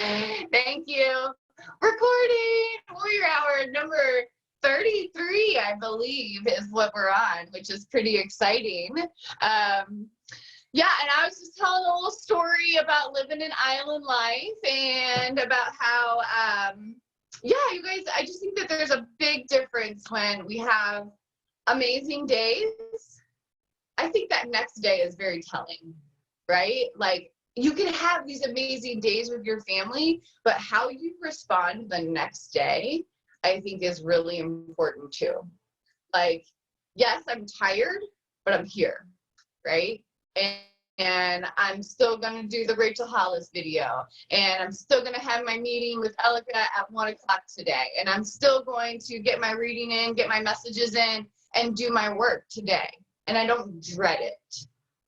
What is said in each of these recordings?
Thank you. Recording Warrior Hour number 33, I believe, is what we're on, which is pretty exciting. Yeah, and I was just telling a little story about living an island life and about how, yeah, you guys, I just think that there's a big difference when we have amazing days. I think that next day is very telling, right? Like, you can have these amazing days with your family, but how you respond the next day, I think, is really important too. Like, yes, I'm tired, but I'm here, right? And I'm still going to do the Rachel Hollis video, and I'm still going to have my meeting with Elika at 1 o'clock today, and I'm still going to get my reading in, get my messages in, and do my work today. And I don't dread it.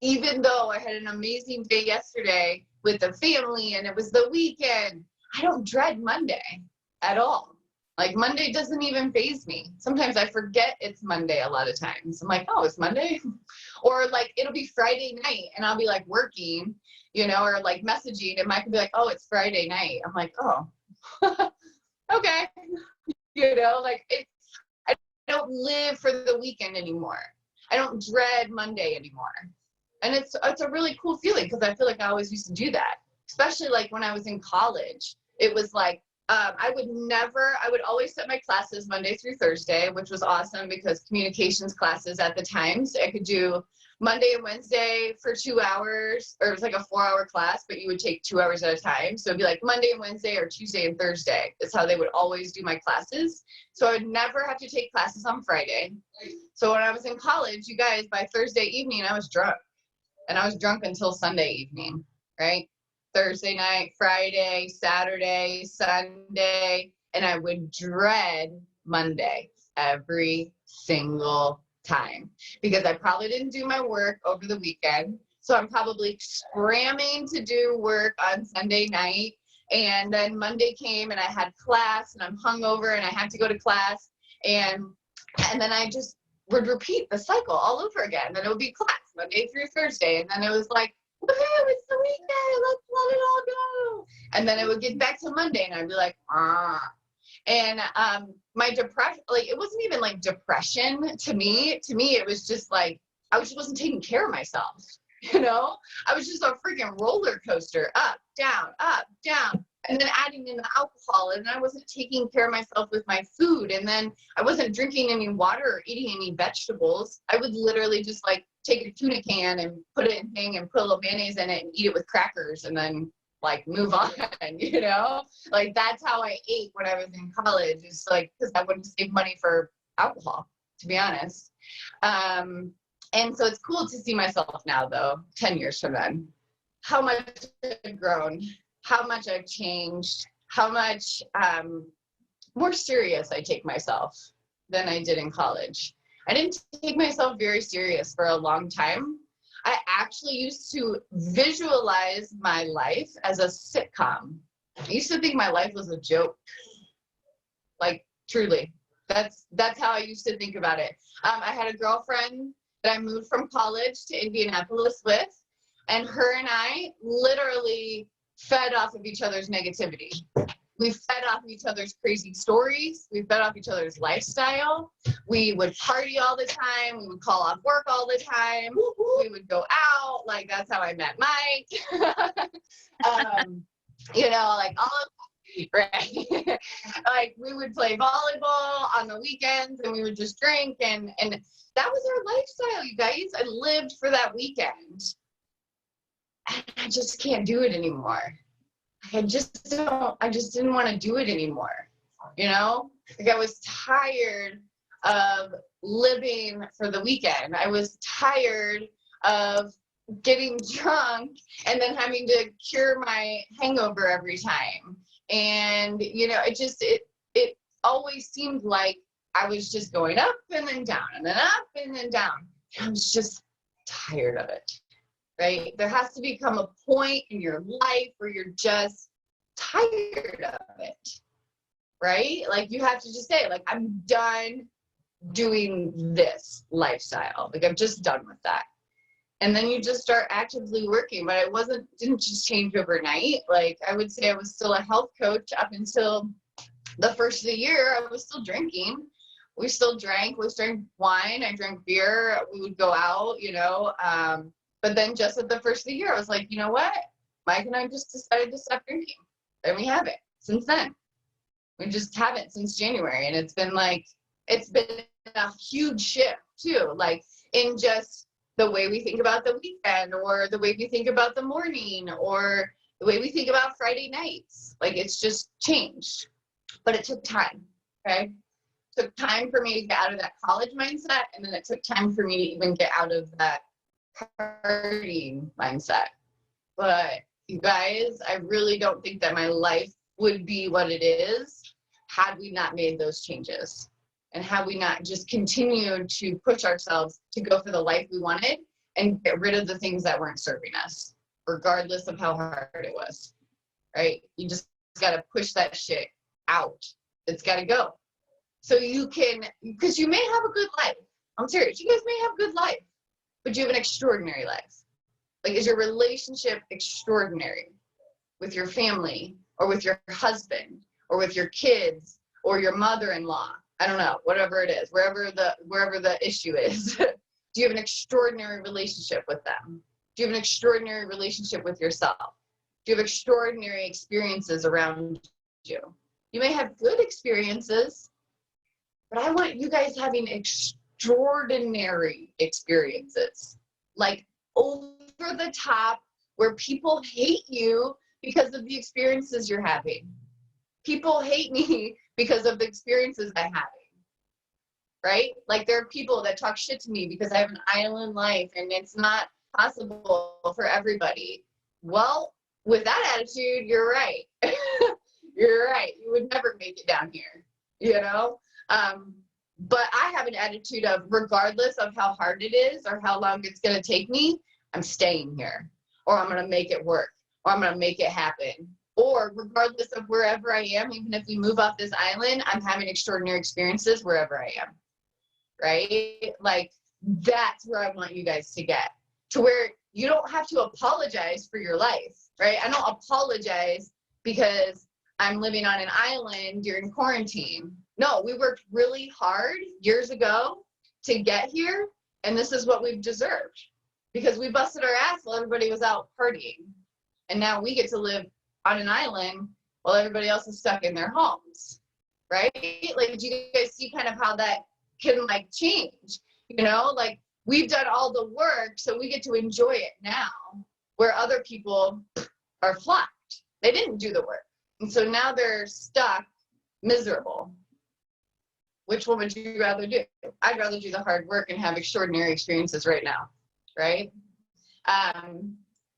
Even though I had an amazing day yesterday with the family and it was the weekend, I don't dread Monday at all. Like, Monday doesn't even faze me. Sometimes I forget it's Monday a lot of times. I'm like, oh, it's Monday? Or like, it'll be Friday night and I'll be like working, you know, or like messaging, and Mike will be like, oh, it's Friday night. I'm like, oh, okay. You know, like, I don't live for the weekend anymore. I don't dread Monday anymore. And it's a really cool feeling, because I feel like I always used to do that, especially like when I was in college. It was like, I would always set my classes Monday through Thursday, which was awesome because communications classes at the time, so I could do Monday and Wednesday for 2 hours, or it was like a 4-hour class, but you would take 2 hours at a time. So it'd be like Monday and Wednesday or Tuesday and Thursday. That's how they would always do my classes. So I would never have to take classes on Friday. So when I was in college, you guys, by Thursday evening, I was drunk. And I was drunk until Sunday evening, right? Thursday night, Friday, Saturday, Sunday, and I would dread Monday every single time, because I probably didn't do my work over the weekend. So I'm probably scramming to do work on Sunday night. And then Monday came and I had class and I'm hungover and I had to go to class. And then I just would repeat the cycle all over again. Then it would be class Monday through Thursday. And then it was like, woohoo, it's the weekend, let's let it all go. And then it would get back to Monday and I'd be like, ah. And my depression, like, it wasn't even like depression to me. To me, it was just like, I just wasn't taking care of myself. You know, I was just a freaking roller coaster, up, down, and then adding in the alcohol, and I wasn't taking care of myself with my food, and then I wasn't drinking any water or eating any vegetables. I would literally just like take a tuna can and put it in thing and put a little mayonnaise in it and eat it with crackers and then like move on, you know? Like, that's how I ate when I was in college. It's like, because I wouldn't save money for alcohol, to be honest. And so it's cool to see myself now, though, 10 years from then, how much I've grown, how much I've changed, how much more serious I take myself than I did in college. I didn't take myself very serious for a long time. I actually used to visualize my life as a sitcom. I used to think my life was a joke. Like, truly. That's how I used to think about it. I had a girlfriend that I moved from college to Indianapolis with, and her and I literally fed off of each other's negativity. We fed off each other's crazy stories. We fed off each other's lifestyle. We would party all the time. We would call off work all the time. We would go out. Like, that's how I met Mike. You know, like, all of, right? Like, we would play volleyball on the weekends, and we would just drink, and that was our lifestyle, you guys. I lived for that weekend. And I just can't do it anymore. I just didn't want to do it anymore. You know, like, I was tired of living for the weekend. I was tired of getting drunk and then having to cure my hangover every time. And, you know, it always seemed like I was just going up and then down and then up and then down. I was just tired of it. Right? There has to become a point in your life where you're just tired of it, right? Like, you have to just say, like, I'm done doing this lifestyle. Like, I'm just done with that. And then you just start actively working. But didn't just change overnight. Like, I would say I was still a health coach up until the first of the year. I was still drinking. We still drank. We drank wine. I drank beer. We would go out, but then just at the first of the year, I was like, you know what? Mike and I just decided to stop drinking. And we haven't since then. We just haven't since January. And it's been a huge shift too, like in just the way we think about the weekend, or the way we think about the morning, or the way we think about Friday nights. Like, it's just changed, but it took time. Okay. It took time for me to get out of that college mindset. And then it took time for me to even get out of that partying mindset. But you guys, I really don't think that my life would be what it is had we not made those changes, and had we not just continued to push ourselves to go for the life we wanted and get rid of the things that weren't serving us, regardless of how hard it was, right? You just got to push that shit out. It's got to go. So you can, because you may have a good life. I'm serious. You guys may have a good life, but you have an extraordinary life. Like, is your relationship extraordinary with your family, or with your husband, or with your kids, or your mother-in-law? I don't know, whatever it is, wherever the issue is. Do you have an extraordinary relationship with them? Do you have an extraordinary relationship with yourself? Do you have extraordinary experiences around you? You may have good experiences, but I want you guys having extraordinary experiences, like over the top, where people hate you because of the experiences you're having. People hate me because of the experiences I'm having, right? Like, there are people that talk shit to me because I have an island life and it's not possible for everybody. Well, with that attitude, you're right. You're right. You would never make it down here, But I have an attitude of, regardless of how hard it is or how long it's going to take me, I'm staying here, or I'm going to make it work, or I'm going to make it happen. Or regardless of wherever I am, even if we move off this island, I'm having extraordinary experiences wherever I am, right? Like, that's where I want you guys to get, to where you don't have to apologize for your life, right? I don't apologize because I'm living on an island during quarantine. No, we worked really hard years ago to get here, and this is what we've deserved, because we busted our ass while everybody was out partying. And now we get to live on an island while everybody else is stuck in their homes, right? Like, do you guys see kind of how that can, like, change? Like, we've done all the work, so we get to enjoy it now, where other people are flocked. They didn't do the work. And so now they're stuck, miserable. Which one would you rather do? I'd rather do the hard work and have extraordinary experiences right now, right?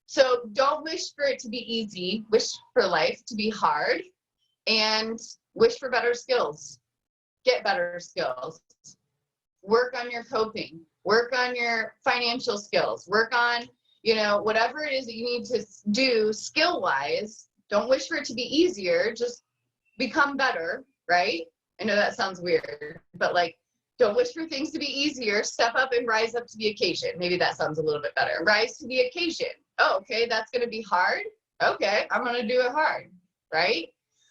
So don't wish for it to be easy. Wish for life to be hard, and wish for better skills. Get better skills. Work on your coping. Work on your financial skills. Work on, whatever it is that you need to do skill-wise. Don't wish for it to be easier. Just become better, right? I know that sounds weird, but, like, don't wish for things to be easier. Step up and rise up to the occasion. Maybe that sounds a little bit better. Rise to the occasion. Oh, okay, that's going to be hard. Okay, I'm going to do it hard, right?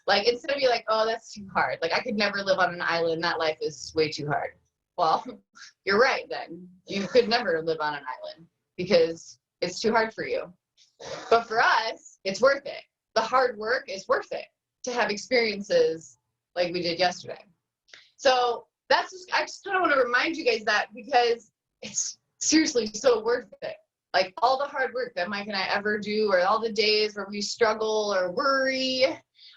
Like, instead of being like, oh, that's too hard. Like, I could never live on an island. That life is way too hard. Well, you're right then. You could never live on an island because it's too hard for you. But for us, it's worth it. The hard work is worth it to have experiences like we did yesterday. So I just kind of want to remind you guys that, because it's seriously so worth it. Like, all the hard work that Mike and I ever do, or all the days where we struggle or worry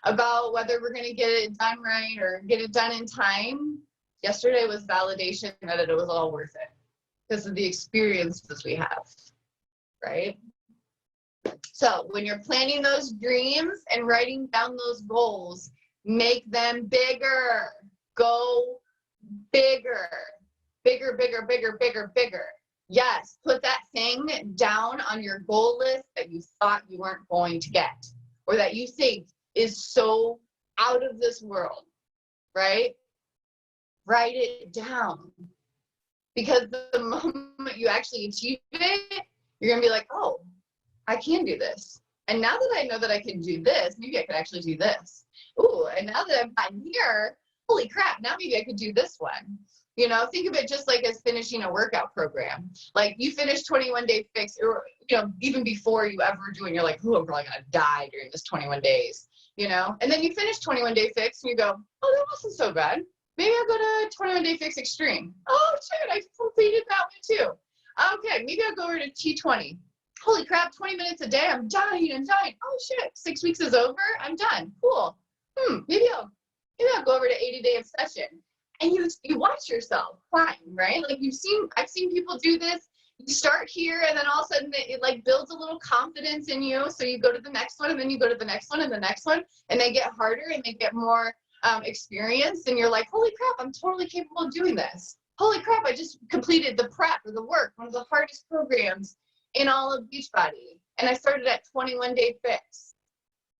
about whether we're going to get it done right or get it done in time, yesterday was validation that it was all worth it because of the experiences we have, right? So when you're planning those dreams and writing down those goals, make them bigger. Go bigger. Bigger, bigger, bigger, bigger, bigger. Yes, put that thing down on your goal list that you thought you weren't going to get, or that you think is so out of this world, right? Write it down. Because the moment you actually achieve it, You're going to be like, oh, I can do this. And now that I know that I can do this, maybe I could actually do this. Ooh, and now that I've gotten here, holy crap, now maybe I could do this one. You know, think of it just like as finishing a workout program. Like you finish 21 Day Fix, or, you know, even before you ever do it, you're like, oh, I'm probably going to die during this 21 days, you know? And then you finish 21 Day Fix and you go, oh, that wasn't so bad. Maybe I'll go to 21 Day Fix Extreme. Oh, shit, I completed that one too. Okay, maybe I'll go over to T20. Holy crap, 20 minutes a day, I'm dying. Oh shit, 6 weeks is over, I'm done. Cool. Maybe I'll go over to 80-day obsession. And you watch yourself climb, right? Like I've seen people do this. You start here and then all of a sudden it like builds a little confidence in you. So you go to the next one and then you go to the next one and the next one, and they get harder and they get more experience, and you're like, holy crap, I'm totally capable of doing this. Holy crap, I just completed the prep or the work, one of the hardest programs in all of Beachbody. And I started at 21 Day Fix.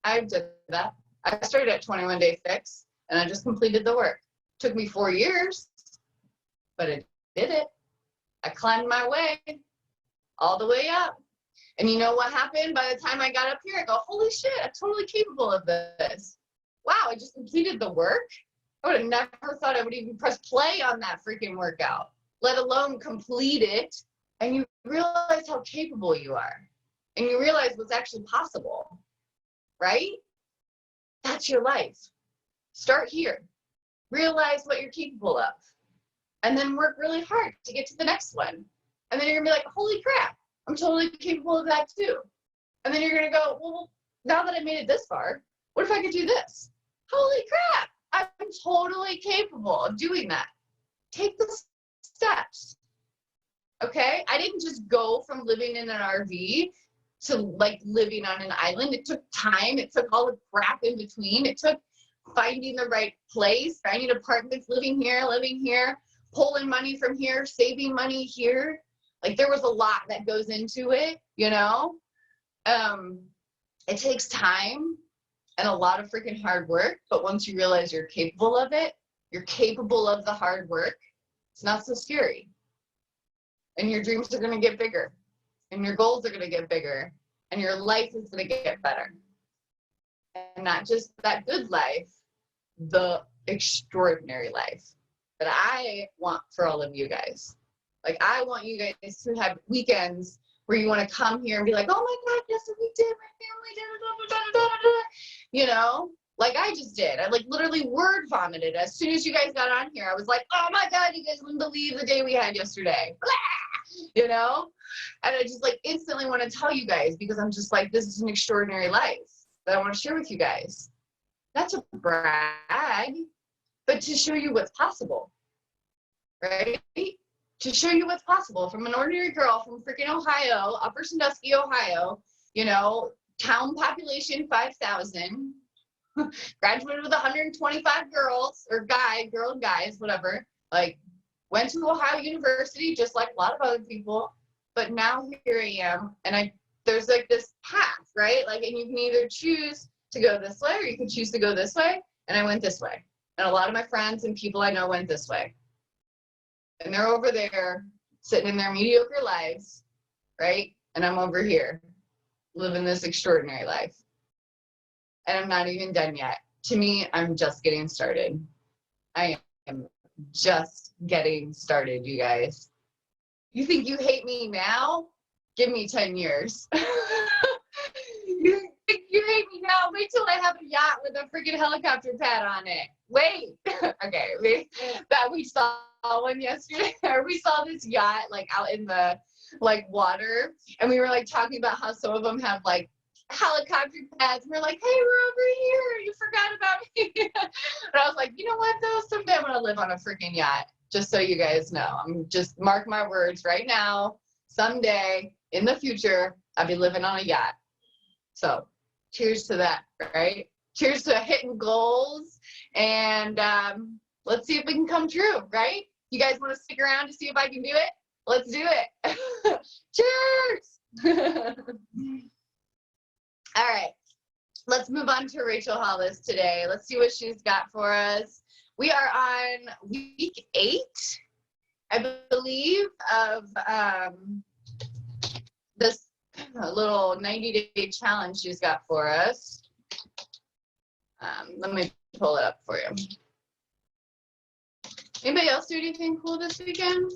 I did that. I started at 21 Day Fix and I just completed the work. Took me 4 years, but I did it. I climbed my way all the way up. And you know what happened? By the time I got up here, I go, holy shit, I'm totally capable of this. Wow, I just completed the work. I would have never thought I would even press play on that freaking workout, let alone complete it. And you realize how capable you are. And you realize what's actually possible, right? That's your life. Start here. Realize what you're capable of. And then work really hard to get to the next one. And then you're gonna be like, holy crap, I'm totally capable of that too. And then you're gonna go, well, now that I made it this far, what if I could do this? Holy crap, I'm totally capable of doing that. Take the steps. Okay, I didn't just go from living in an RV to like living on an island. It took time. It took all the crap in between. It took finding the right place, finding apartments, living here, pulling money from here, saving money here. Like there was a lot that goes into it, you know? It takes time and a lot of freaking hard work, but once you realize you're capable of it, you're capable of the hard work, it's not so scary. And your dreams are gonna get bigger, and your goals are gonna get bigger, and your life is gonna get better. And not just that good life, the extraordinary life that I want for all of you guys. Like I want you guys to have weekends where you want to come here and be like, oh my God, guess what we did? My family did, you know, like I just did. I like literally word vomited as soon as you guys got on here. I was like, oh my God, you guys wouldn't believe the day we had yesterday. You know, and I just like instantly want to tell you guys, because I'm just like, this is an extraordinary life that I want to share with you guys. Not to brag, but to show you what's possible, right? To show you what's possible from an ordinary girl from freaking Ohio, Upper Sandusky, Ohio, you know, town population 5,000, graduated with 125 girls or guys, whatever, like went to Ohio University just like a lot of other people, but now here I am, and there's like this path, right? Like, and you can either choose to go this way or you can choose to go this way, and I went this way. And a lot of my friends and people I know went this way. And they're over there sitting in their mediocre lives, right? And I'm over here living this extraordinary life. And I'm not even done yet. To me, I'm just getting started. I am just getting started, you guys. You think you hate me now? Give me 10 years. You think you hate me now? Wait till I have a yacht with a freaking helicopter pad on it. Wait. Okay, we saw one yesterday, or we saw this yacht like out in the like water, and we were like talking about how some of them have like helicopter pads, and we're like, hey, we're over here, you forgot about me. And I was like, you know what though, someday I'm gonna live on a freaking yacht, just so you guys know. I'm just, mark my words right now, someday in the future I'll be living on a yacht. So cheers to that, right? Cheers to hitting goals, and let's see if it can come true, right? You guys want to stick around to see if I can do it? Let's do it. Cheers! All right, let's move on to Rachel Hollis today. Let's see what she's got for us. We are on week 8, I believe, of this little 90-day challenge she's got for us. Let me pull it up for you. Anybody else do anything cool this weekend?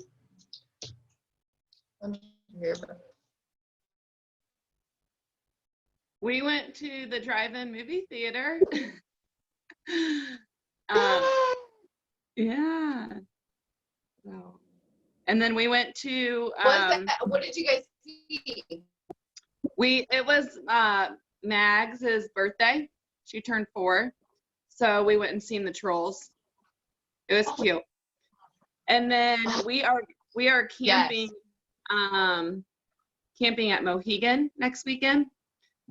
We went to the drive-in movie theater. Yeah. So, and then we went to what did you guys see? It was Mags's birthday. She turned 4. So we went and seen the Trolls. It was cute. And then we are camping camping at Mohegan next weekend.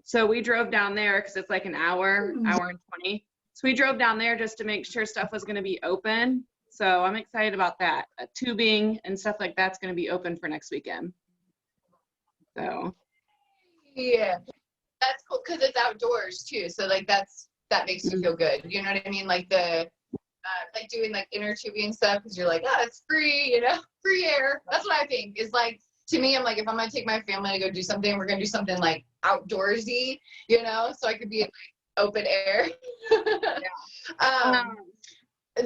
So we drove down there because it's like an hour and 20. So we drove down there just to make sure stuff was going to be open. So I'm excited about that. Tubing and stuff like that's going to be open for next weekend. So yeah, that's cool because it's outdoors too. So like that makes you feel good. You know what I mean? Like the like doing like inner tubing stuff because you're like, oh, it's free, you know, free air. That's what I think is like. To me, I'm like, if I'm gonna take my family to go do something, we're gonna do something like outdoorsy, you know, so I could be in like open air.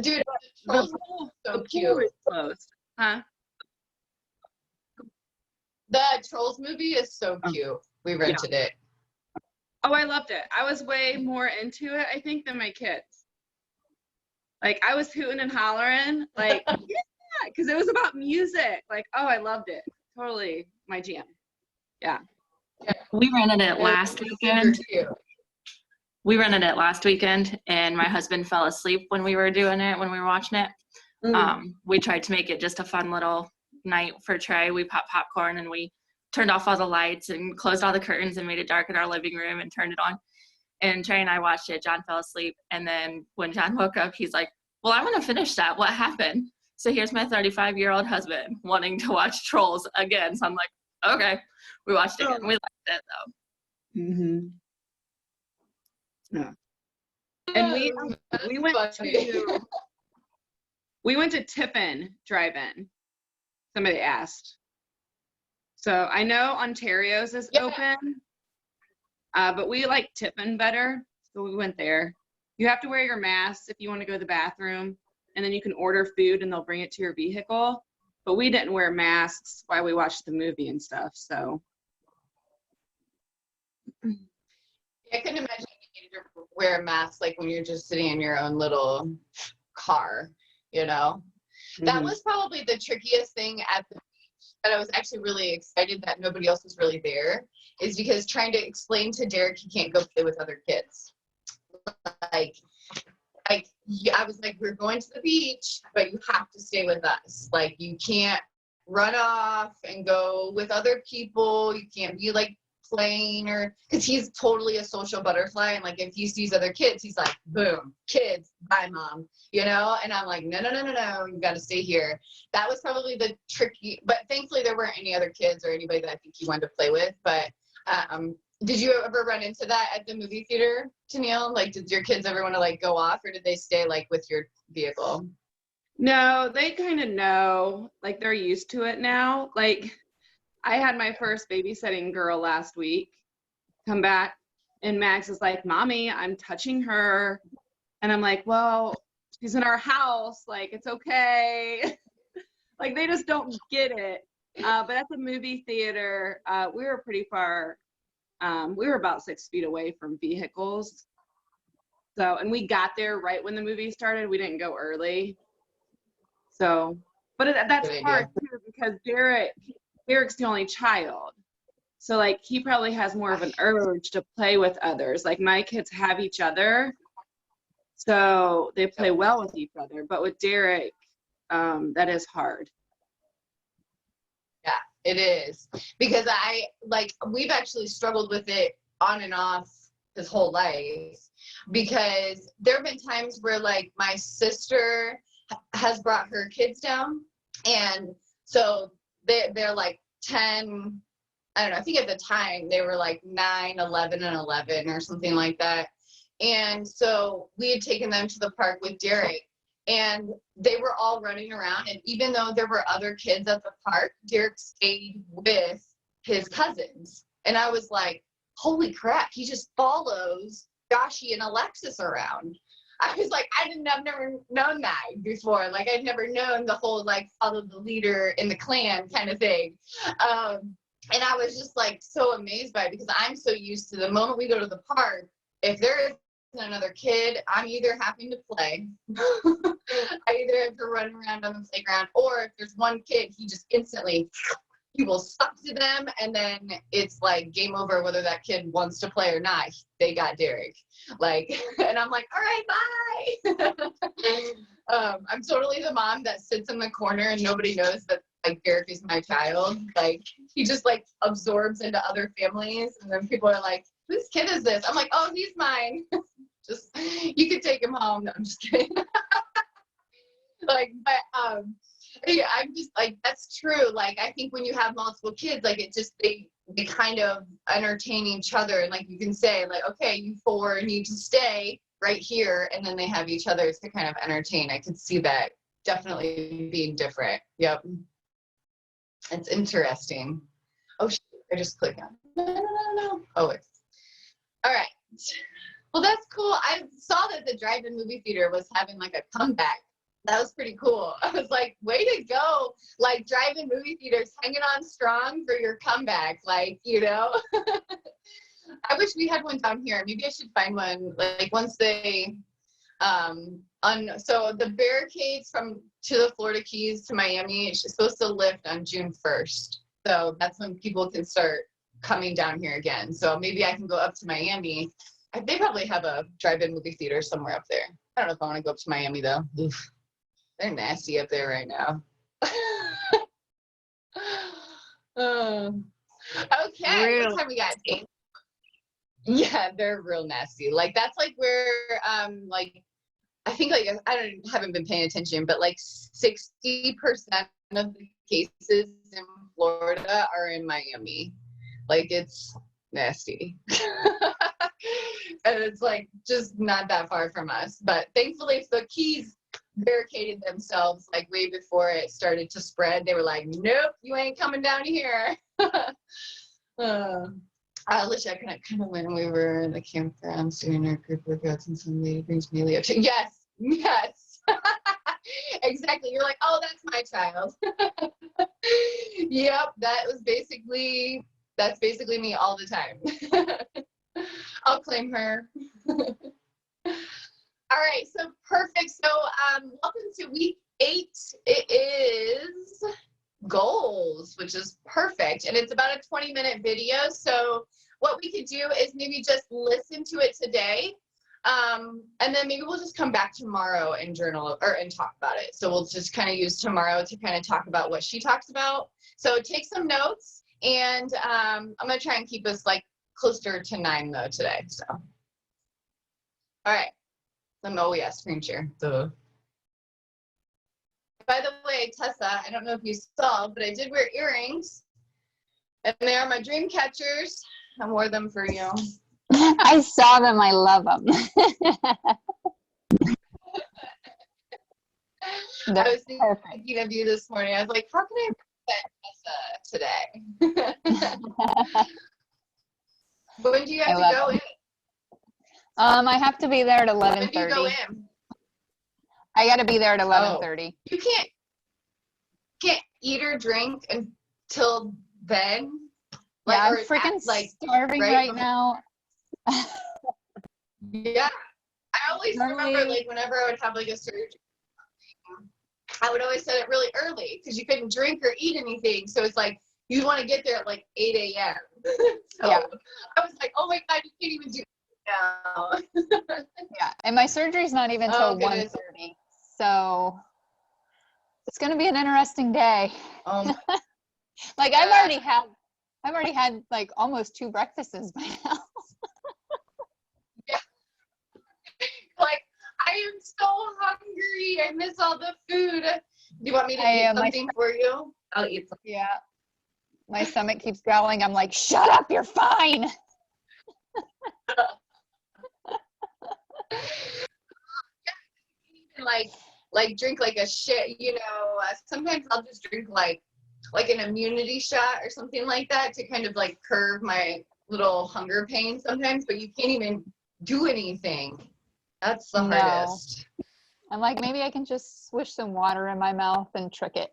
Dude, the pool is closed. Huh? The Trolls movie is so cute. We rented it. Oh, I loved it. I was way more into it, I think, than my kids. Like, I was hooting and hollering, like, yeah, because it was about music. Like, oh, I loved it. Totally my jam. Yeah. We rented it last weekend. We rented it last weekend, and my husband fell asleep when we were watching it. We tried to make it just a fun little night for Trey. We popped popcorn, and we turned off all the lights and closed all the curtains and made it dark in our living room and turned it on. And Trey and I watched it. John fell asleep, and then when John woke up, he's like, well, I want to finish that. What happened? So here's my 35-year-old husband wanting to watch Trolls again. So I'm like, okay. We watched it again. We liked it, though. Mm-hmm. Yeah. And we went to Tiffin Drive-In. Somebody asked. So I know Ontario's is open, but we like Tiffin better, so we went there. You have to wear your mask if you want to go to the bathroom, and then you can order food and they'll bring it to your vehicle. But we didn't wear masks while we watched the movie and stuff, so. I couldn't imagine you needed to wear a mask like when you're just sitting in your own little car, you know? That was probably the trickiest thing at the beach, that I was actually really excited that nobody else was really there, is because trying to explain to Derek he can't go play with other kids. I was like, we're going to the beach, but you have to stay with us. Like, you can't run off and go with other people. You can't be like playing, or because he's totally a social butterfly, and like if he sees other kids, he's like, boom, kids, bye mom, you know. And I'm like, no, you got to stay here. That was probably the tricky, but thankfully there weren't any other kids or anybody that I think he wanted to play with. But did you ever run into that at the movie theater, Tennille? Like, did your kids ever want to like go off, or did they stay like with your vehicle? No, they kind of know, like they're used to it now. Like, I had my first babysitting girl last week come back, and Max is like, Mommy, I'm touching her. And I'm like, well, she's in our house. Like, it's okay. Like, they just don't get it. But at the movie theater, we were pretty far. We were about 6 feet away from vehicles. So, and we got there right when the movie started. We didn't go early. So, but that's hard too, because Derek's the only child. So like, he probably has more of an urge to play with others. Like, my kids have each other, so they play well with each other. But with Derek, that is hard. Yeah, it is. Because we've actually struggled with it on and off his whole life, because there have been times where like my sister has brought her kids down, and so they're like 10, I don't know, I think at the time they were like 9, 11, and 11 or something like that. And so we had taken them to the park with Derek, and they were all running around. And even though there were other kids at the park, Derek stayed with his cousins. And I was like, holy crap, he just follows Joshy and Alexis around. I was like, I've never known that before. Like, I'd never known the whole, like, follow the leader in the clan kind of thing. And I was just, like, so amazed by it, because I'm so used to the moment we go to the park, if there is another kid, I'm either having to play, I either have to run around on the playground, or if there's one kid, he will suck to them, and then it's like game over whether that kid wants to play or not. They got Derek. Like, and I'm like, all right, bye. I'm totally the mom that sits in the corner and nobody knows that, like, Derek is my child. Like, he just, like, absorbs into other families, and then people are like, whose kid is this? I'm like, oh, he's mine. Just, you can take him home. No, I'm just kidding. Like, but, yeah, I'm just like, that's true. Like, I think when you have multiple kids, like, it just, they kind of entertain each other. And, like, you can say, like, okay, you four need to stay right here. And then they have each other to kind of entertain. I could see that definitely being different. Yep. It's interesting. Oh, shit, I just clicked on. No. Oh, wait. All right. Well, that's cool. I saw that the drive-in movie theater was having, like, a comeback. That was pretty cool. I was like, way to go. Like, drive-in movie theaters hanging on strong for your comeback. Like, you know, I wish we had one down here. Maybe I should find one. Like, once they, so the barricades to the Florida Keys to Miami, it's supposed to lift on June 1st. So that's when people can start coming down here again. So maybe I can go up to Miami. They probably have a drive-in movie theater somewhere up there. I don't know if I want to go up to Miami, though. Oof. They're nasty up there right now. Okay, Real. what time we got? Yeah, they're real nasty. Like, that's like where, like, I think, like, haven't been paying attention, but like 60% of the cases in Florida are in Miami. Like, it's nasty. And it's like just not that far from us. But thankfully, the Keys barricaded themselves like way before it started to spread. They were like, nope, you ain't coming down here. I wish I could have kind of when we were in the campground doing our group workouts and somebody brings me Leo. Yes. Exactly. You're like, oh, that's my child. Yep, that's basically me all the time. I'll claim her. All right, so perfect. So welcome to week 8. It is goals, which is perfect. And it's about a 20-minute video. So what we could do is maybe just listen to it today. And then maybe we'll just come back tomorrow and journal and talk about it. So we'll just kind of use tomorrow to kind of talk about what she talks about. So take some notes, and I'm going to try and keep us like closer to 9 though today. So, all right. Oh yeah, screen share. Duh. By the way, Tessa, I don't know if you saw, but I did wear earrings, and they are my dream catchers. I wore them for you. I saw them. I love them. I was thinking of you this morning. I was like, how can I represent Tessa today? When do you have to go in? I have to be there at 11:30. When do you go in? I got to be there at 11:30. You can't eat or drink until then. Yeah, I'm freaking starving right now. Yeah, I always remember, like, whenever I would have like a surgery, I would always set it really early because you couldn't drink or eat anything. So it's like you want to get there at like 8 a.m. So yeah. I was like, oh my god, you can't even do it now. Yeah, and my surgery's not even till 1:30, so it's gonna be an interesting day. Like I've already had like almost 2 breakfasts by now. Yeah. Like, I am so hungry. I miss all the food. Do you want me to eat something for you? I'll eat something. Yeah. My stomach keeps growling. I'm like, shut up, you're fine. Like drink like a shit, you know. Sometimes I'll just drink like like an immunity shot or something like that to kind of like curb my little hunger pain sometimes, but you can't even do anything. That's the hardest. I'm like, maybe I can just swish some water in my mouth and trick it.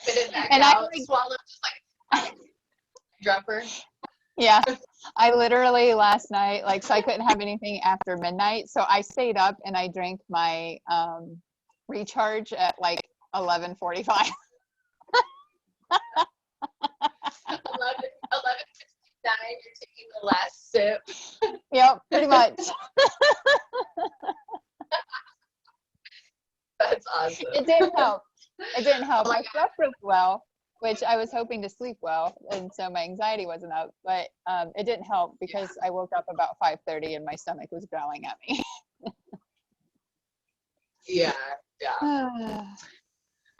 Spit it back out, swallow, just like dropper. Yeah, I literally last night, like, so I couldn't have anything after midnight, so I stayed up and I drank my recharge at like 11:45. 11:59, you're taking the last sip. Yep, pretty much. That's awesome. It didn't help. It didn't help. I slept really well, which I was hoping to sleep well, and so my anxiety wasn't up, but it didn't help because I woke up about 5:30 and my stomach was growling at me. Yeah.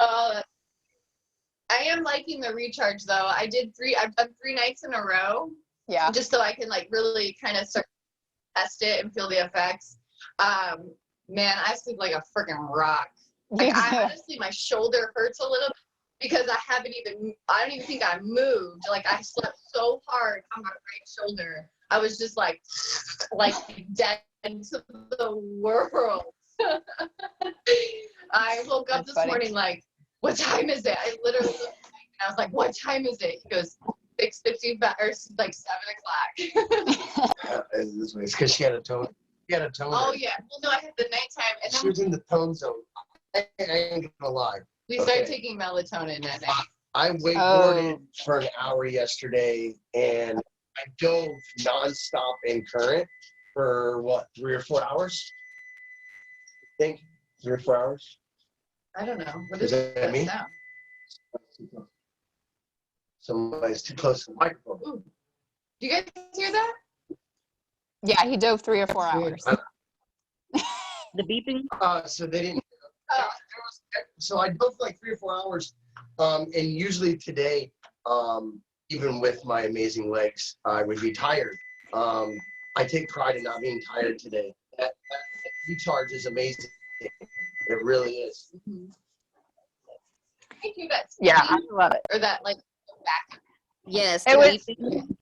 Oh, I am liking the recharge though. I've done 3 nights in a row. Yeah. Just so I can like really kind of start to test it and feel the effects. Man, I sleep like a freaking rock. Like, honestly, my shoulder hurts a little bit because I don't even think I moved. Like, I slept so hard on my right shoulder. I was just like dead to the world. I woke up this morning like, what time is it? I literally looked at him and I was like, what time is it? He goes, 6:55 or like 7 o'clock. It's because she had a tone. Oh yeah. Well, no, I had the nighttime, and then she was in the tone zone. I ain't gonna lie. We started taking melatonin at night. I wakeboarded for an hour yesterday, and I dove nonstop in current for what, 3 or 4 hours? I think 3 or 4 hours. I don't know. What is that me? Sound? Somebody's too close to the microphone. Ooh. Do you guys hear that? Yeah, he dove 3 or 4 hours. The beeping? So they didn't. So I dove for like 3 or 4 hours. And usually today, even with my amazing legs, I would be tired. I take pride in not being tired today. That recharge is amazing. It really is. Mm-hmm. I do that. Yeah, I love it. Or that like back. Yes. It was, beeping.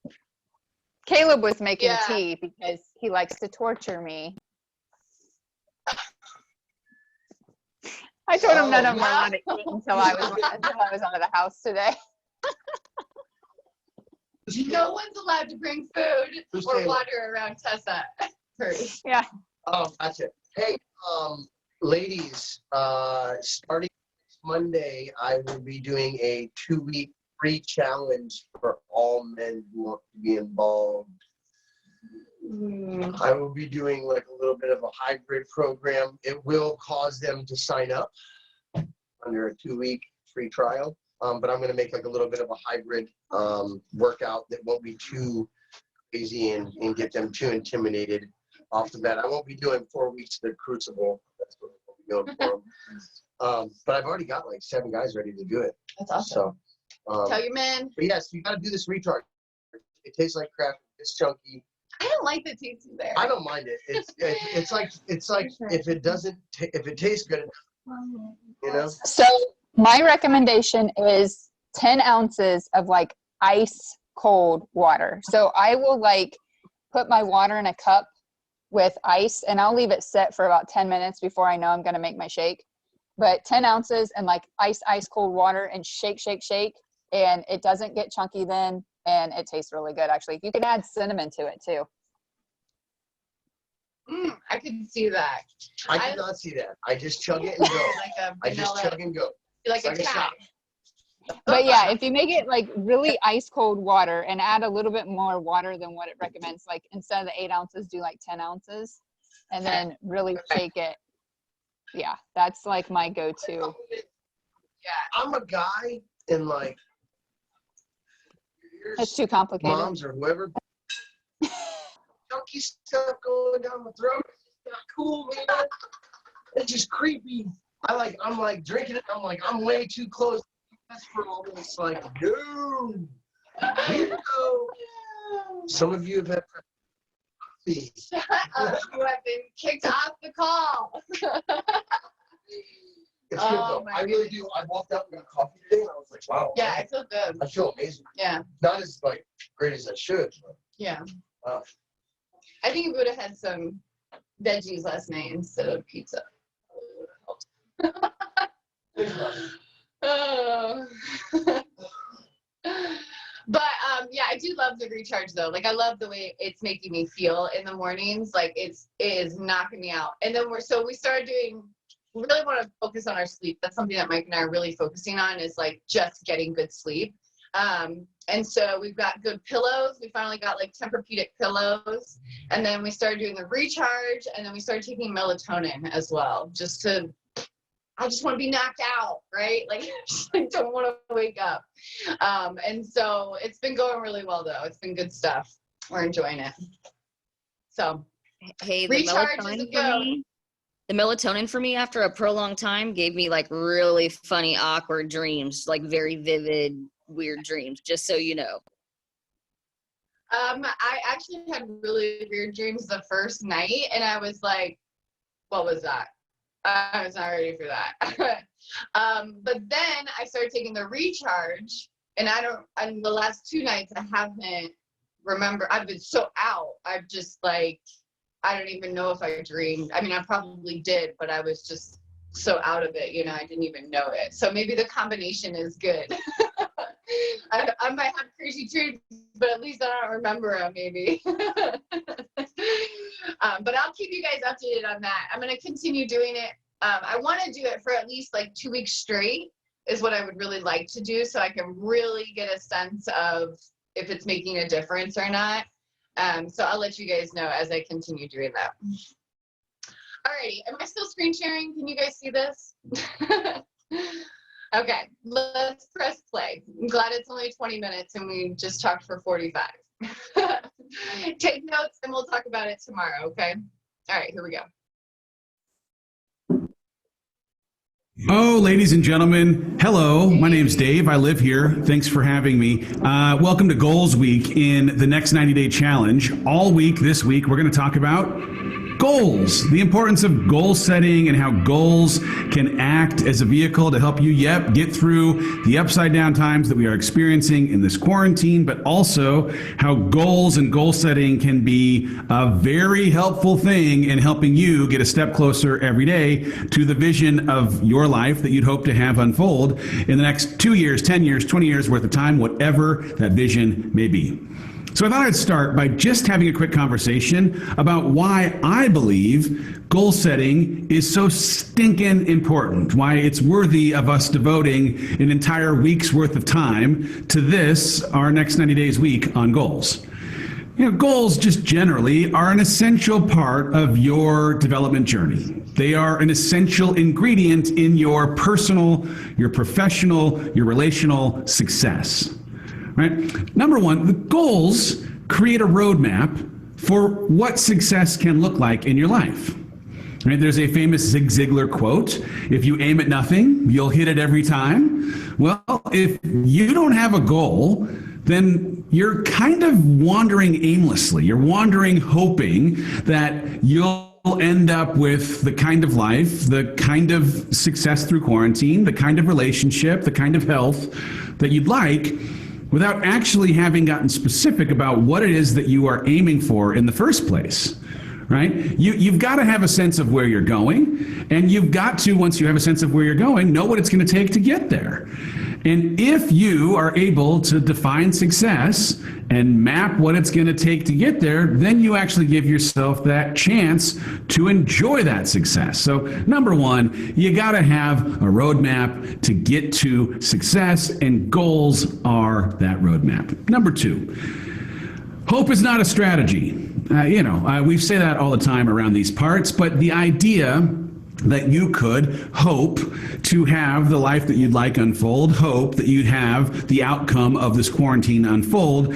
Caleb was making tea because he likes to torture me. I told him none of my wanted to eat until I was out of the house today. No one's allowed to bring food or water around Tessa first. Yeah. Oh, that's it. Hey, ladies, starting next Monday, I will be doing a 2-week free challenge for all men who want to be involved. I will be doing like a little bit of a hybrid program. It will cause them to sign up under a 2-week free trial. But I'm going to make like a little bit of a hybrid workout that won't be too crazy and get them too intimidated off the bat. I won't be doing 4 weeks of the Crucible. That's what I'll be going for. But I've already got like 7 guys ready to do it. That's awesome. So, tell your man. But yes, you got to do this recharge. It tastes like crap. It's chunky. I don't like the taste there. I don't mind it. It's like if it tastes good, you know. So my recommendation is 10 ounces of like ice cold water. So I will like put my water in a cup with ice and I'll leave it set for about 10 minutes before I know I'm going to make my shake. But 10 ounces and like ice cold water and shake. And it doesn't get chunky then. And it tastes really good, actually. You can add cinnamon to it, too. I can see that. I did not see that. I just chug it and go. I just chug and go. Like a cat. But yeah, if you make it like really ice cold water and add a little bit more water than what it recommends, like instead of the 8 ounces, do like 10 ounces and then really shake it. Yeah, that's like my go-to. Yeah. I'm a guy in like That's too complicated. Moms or whoever. Chunky stuff going down the throat. It's not cool, man. It's just creepy. I'm like drinking it. I'm like, I'm way too close. That's for all this. Like, no. No. Some of you have had coffee. Shut up. You have been kicked off the call. It's good though. I really do. I walked out and got coffee today and I was like, wow. Yeah, I feel good. I feel amazing. Yeah. Not as like great as I should. But, yeah. Wow. I think we would have had some veggies last night instead of pizza. Oh. But yeah, I do love the recharge though. Like I love the way it's making me feel in the mornings. Like it is knocking me out. And then we started doing. We really want to focus on our sleep. That's something that Mike and I are really focusing on is like just getting good sleep. And so we've got good pillows. We finally got like Tempur-Pedic pillows. And then we started doing the recharge and then we started taking melatonin as well. I just want to be knocked out, right? Like I don't want to wake up. And so it's been going really well though. It's been good stuff. We're enjoying it. So Hey, recharge is a go. The melatonin for me after a prolonged time gave me like really funny, awkward dreams, like very vivid, weird dreams, just so you know. I actually had really weird dreams the first night and I was like, what was that? I was not ready for that. But then I started taking the recharge and the last 2 nights I haven't remember. I've been so out. I've just like, I don't even know if I dreamed. I mean, I probably did, but I was just so out of it, I didn't even know it. So maybe the combination is good. I might have crazy dreams, but at least I don't remember them maybe. But I'll keep you guys updated on that. I'm going to continue doing it. I want to do it for at least like 2 weeks straight is what I would really like to do. So I can really get a sense of if it's making a difference or not. So I'll let you guys know as I continue doing that. Alrighty, am I still screen sharing? Can you guys see this? Okay, let's press play. I'm glad it's only 20 minutes and we just talked for 45. Take notes and we'll talk about it tomorrow, okay? All right, here we go. Oh, ladies and gentlemen, hello. My name's Dave. I live here. Thanks for having me. Welcome to Goals Week in the next 90-day challenge. All week this week, we're going to talk about goals, the importance of goal setting and how goals can act as a vehicle to help you, get through the upside down times that we are experiencing in this quarantine, but also how goals and goal setting can be a very helpful thing in helping you get a step closer every day to the vision of your life that you'd hope to have unfold in the next 2 years, 10 years, 20 years worth of time, whatever that vision may be. So I thought I'd start by just having a quick conversation about why I believe goal setting is so stinking important, why it's worthy of us devoting an entire week's worth of time to this, our next 90 days week on goals. Goals just generally are an essential part of your development journey. They are an essential ingredient in your personal, your professional, your relational success. Right? Number one, the goals create a roadmap for what success can look like in your life. Right? There's a famous Zig Ziglar quote, if you aim at nothing, you'll hit it every time. Well, if you don't have a goal, then you're kind of wandering aimlessly. You're wandering hoping that you'll end up with the kind of life, the kind of success through quarantine, the kind of relationship, the kind of health that you'd like, without actually having gotten specific about what it is that you are aiming for in the first place, right? You've got to have a sense of where you're going, and you've got to, once you have a sense of where you're going, know what it's going to take to get there. And if you are able to define success and map what it's going to take to get there, then you actually give yourself that chance to enjoy that success. So number one, you got to have a roadmap to get to success, and goals are that roadmap. Number two, hope is not a strategy. We say that all the time around these parts, but the idea that you could hope to have the life that you'd like unfold, hope that you'd have the outcome of this quarantine unfold,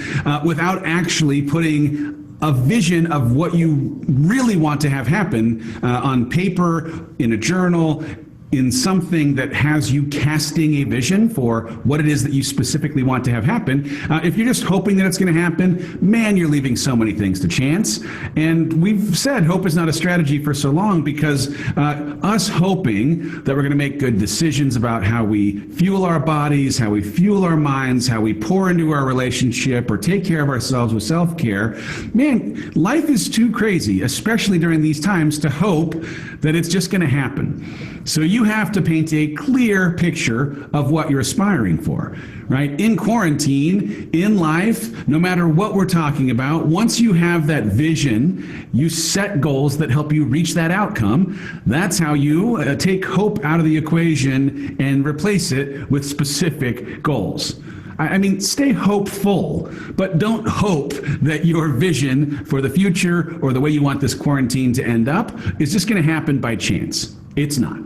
without actually putting a vision of what you really want to have happen on paper, in a journal, in something that has you casting a vision for what it is that you specifically want to have happen. If you're just hoping that it's going to happen, man, you're leaving so many things to chance. And we've said hope is not a strategy for so long because us hoping that we're going to make good decisions about how we fuel our bodies, how we fuel our minds, how we pour into our relationship or take care of ourselves with self-care, man, life is too crazy, especially during these times, to hope that it's just going to happen. So you have to paint a clear picture of what you're aspiring for, right? In quarantine, in life, no matter what we're talking about, once you have that vision, you set goals that help you reach that outcome. That's how you take hope out of the equation and replace it with specific goals. I mean, stay hopeful, but don't hope that your vision for the future or the way you want this quarantine to end up is just going to happen by chance. It's not.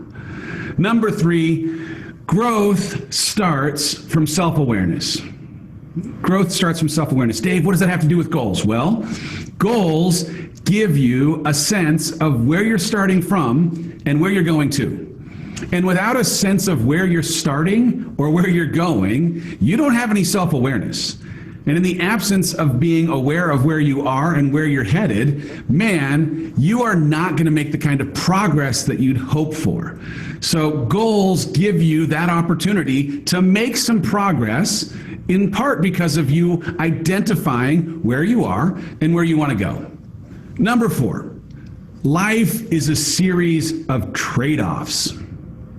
Number 3, growth starts from self-awareness. Growth starts from self-awareness. Dave, what does that have to do with goals? Well, goals give you a sense of where you're starting from and where you're going to. And without a sense of where you're starting or where you're going, you don't have any self-awareness. And in the absence of being aware of where you are and where you're headed, man, you are not going to make the kind of progress that you'd hope for. So goals give you that opportunity to make some progress, in part because of you identifying where you are and where you want to go. Number 4, life is a series of trade-offs.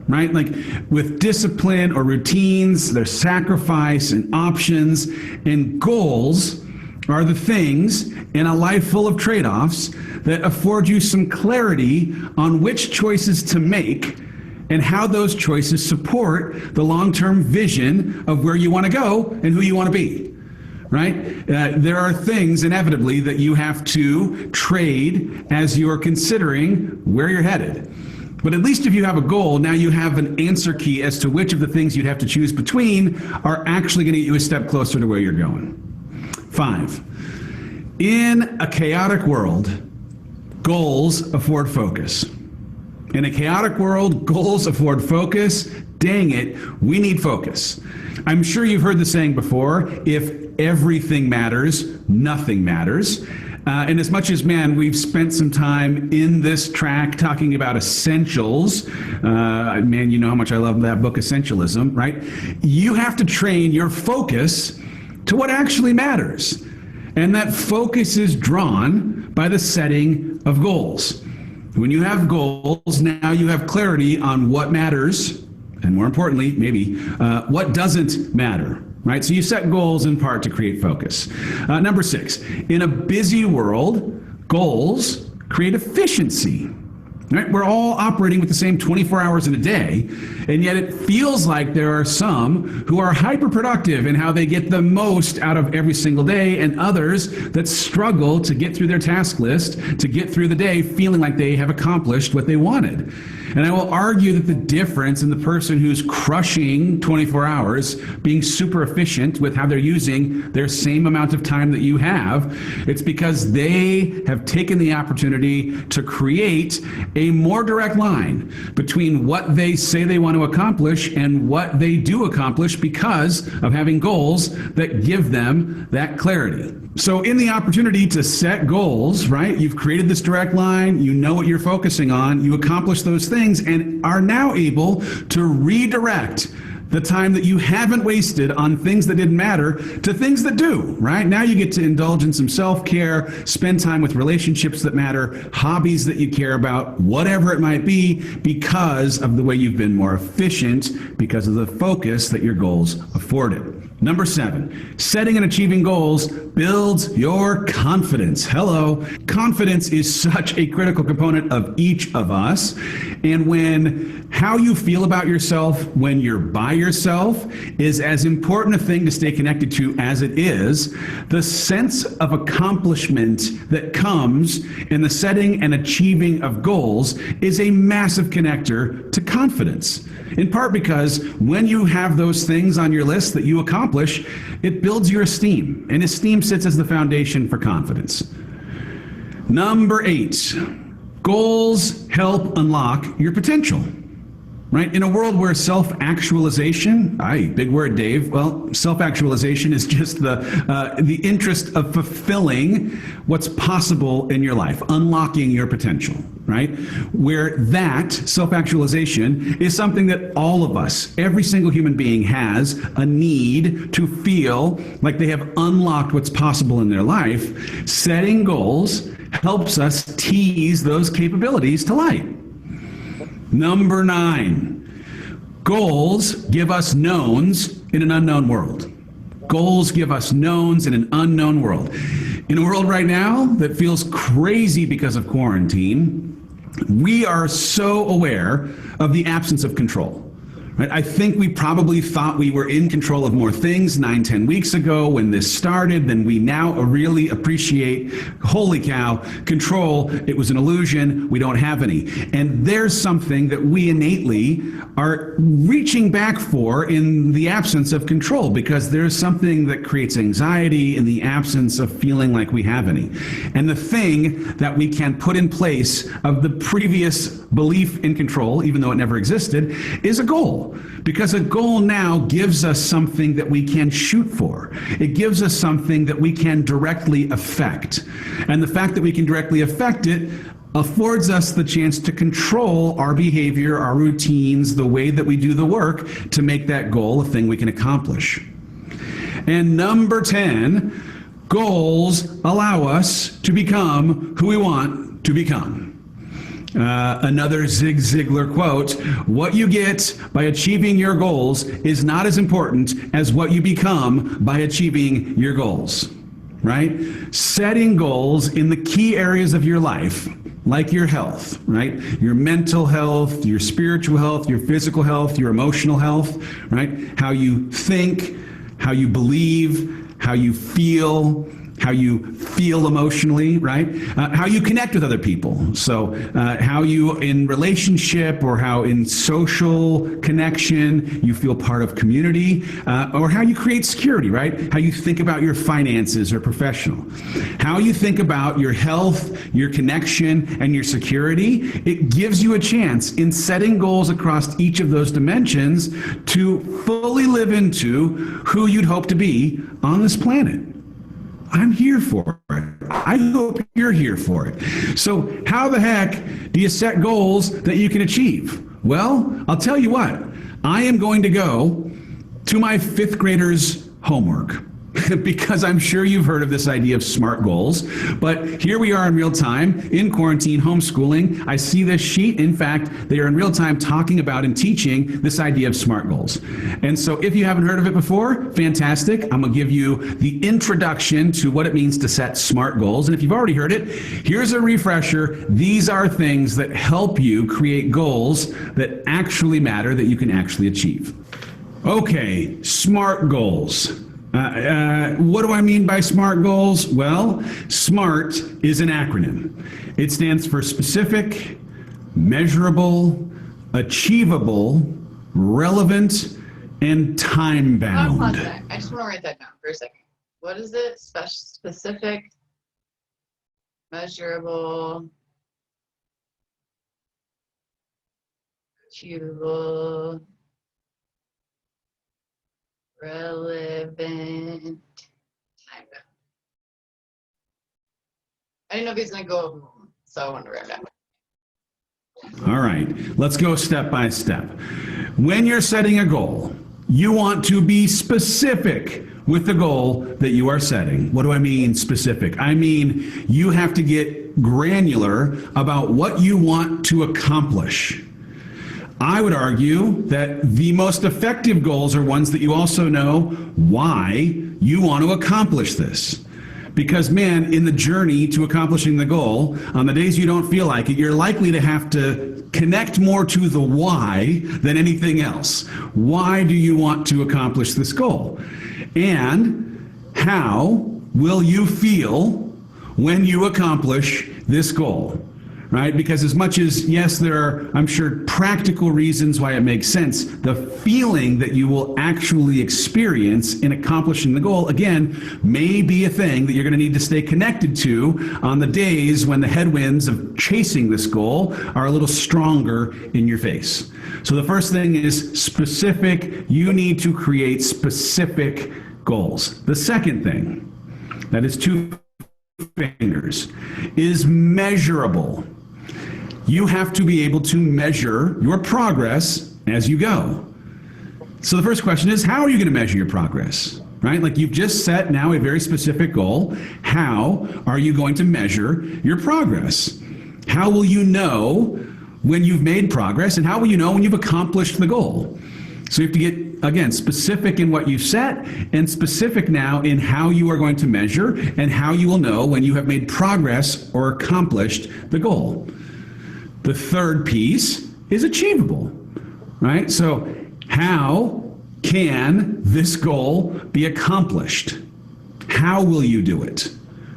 Right? Like with discipline or routines, there's sacrifice and options, and goals are the things in a life full of trade-offs that afford you some clarity on which choices to make and how those choices support the long-term vision of where you want to go and who you want to be. Right? There are things inevitably that you have to trade as you're considering where you're headed. But at least if you have a goal, now you have an answer key as to which of the things you'd have to choose between are actually going to get you a step closer to where you're going. 5, in a chaotic world, goals afford focus. In a chaotic world, goals afford focus. Dang it, we need focus. I'm sure you've heard the saying before, if everything matters, nothing matters. And as much as, man, we've spent some time in this track talking about essentials, man, you know how much I love that book, Essentialism, right? You have to train your focus to what actually matters. And that focus is drawn by the setting of goals. When you have goals, now you have clarity on what matters, and more importantly, maybe, what doesn't matter. Right? So you set goals in part to create focus. Number 6, in a busy world, goals create efficiency. Right? We're all operating with the same 24 hours in a day, and yet it feels like there are some who are hyper-productive in how they get the most out of every single day, and others that struggle to get through their task list, to get through the day feeling like they have accomplished what they wanted. And I will argue that the difference in the person who's crushing 24 hours, being super efficient with how they're using their same amount of time that you have, it's because they have taken the opportunity to create a more direct line between what they say they want to accomplish and what they do accomplish because of having goals that give them that clarity. So in the opportunity to set goals, right, you've created this direct line, you know what you're focusing on, you accomplish those things and are now able to redirect the time that you haven't wasted on things that didn't matter to things that do, right? Now you get to indulge in some self-care, spend time with relationships that matter, hobbies that you care about, whatever it might be, because of the way you've been more efficient, because of the focus that your goals afforded. Number 7, setting and achieving goals builds your confidence. Hello. Confidence is such a critical component of each of us. And when how you feel about yourself when you're by yourself is as important a thing to stay connected to as it is, the sense of accomplishment that comes in the setting and achieving of goals is a massive connector to confidence. In part because when you have those things on your list that you accomplish, it builds your esteem, and esteem sits as the foundation for confidence. Number 8, goals help unlock your potential. right? In a world where self-actualization, big word, Dave. Well, self-actualization is just the interest of fulfilling what's possible in your life, unlocking your potential, right? Where that self-actualization is something that all of us, every single human being has a need to feel like they have unlocked what's possible in their life. Setting goals helps us tease those capabilities to light. Number 9, goals give us knowns in an unknown world. Goals give us knowns in an unknown world. In a world right now that feels crazy because of quarantine, we are so aware of the absence of control. Right? I think we probably thought we were in control of more things 9-10 weeks ago when this started than we now really appreciate. Holy cow, control, it was an illusion, we don't have any. And there's something that we innately are reaching back for in the absence of control, because there's something that creates anxiety in the absence of feeling like we have any. And the thing that we can put in place of the previous belief in control, even though it never existed, is a goal. Because a goal now gives us something that we can shoot for. It gives us something that we can directly affect. And the fact that we can directly affect it affords us the chance to control our behavior, our routines, the way that we do the work to make that goal a thing we can accomplish. And number 10, goals allow us to become who we want to become. Another Zig Ziglar quote, what you get by achieving your goals is not as important as what you become by achieving your goals, right? Setting goals in the key areas of your life, like your health, right? Your mental health, your spiritual health, your physical health, your emotional health, right? How you think, how you believe, how you feel emotionally, right? How you connect with other people. So how you in relationship or how in social connection you feel part of community, or how you create security, right? How you think about your finances or professional. How you think about your health, your connection, and your security. It gives you a chance in setting goals across each of those dimensions to fully live into who you'd hope to be on this planet. I'm here for it. I hope you're here for it. So how the heck do you set goals that you can achieve? Well, I'll tell you what. I am going to go to my 5th graders' homework because I'm sure you've heard of this idea of SMART goals. But here we are in real time, in quarantine, homeschooling. I see this sheet. In fact, they are in real time talking about and teaching this idea of SMART goals. And so if you haven't heard of it before, fantastic. I'm going to give you the introduction to what it means to set SMART goals. And if you've already heard it, here's a refresher. These are things that help you create goals that actually matter, that you can actually achieve. Okay, SMART goals. What do I mean by SMART goals? Well, SMART is an acronym. It stands for specific, measurable, achievable, relevant, and time-bound. I just want to write that down for a second. What is it? Specific, measurable, achievable, relevant, time bound. I didn't know if he's going to go over them, so I wanted to write it down. All right, let's go step by step. When you're setting a goal, you want to be specific with the goal that you are setting. What do I mean specific? I mean, you have to get granular about what you want to accomplish. I would argue that the most effective goals are ones that you also know why you want to accomplish this. Because, man, in the journey to accomplishing the goal, on the days you don't feel like it, you're likely to have to connect more to the why than anything else. Why do you want to accomplish this goal? And how will you feel when you accomplish this goal? right? Because as much as, yes, there are, I'm sure, practical reasons why it makes sense, the feeling that you will actually experience in accomplishing the goal, again, may be a thing that you're going to need to stay connected to on the days when the headwinds of chasing this goal are a little stronger in your face. So the first thing is specific. You need to create specific goals. The second thing, that is 2 fingers, is measurable. You have to be able to measure your progress as you go. So the first question is, how are you going to measure your progress? Right? Like, you've just set now a very specific goal. How are you going to measure your progress? How will you know when you've made progress, and how will you know when you've accomplished the goal? So you have to get, again, specific in what you've set, and specific now in how you are going to measure and how you will know when you have made progress or accomplished the goal. The third piece is achievable, right? So how can this goal be accomplished? How will you do it?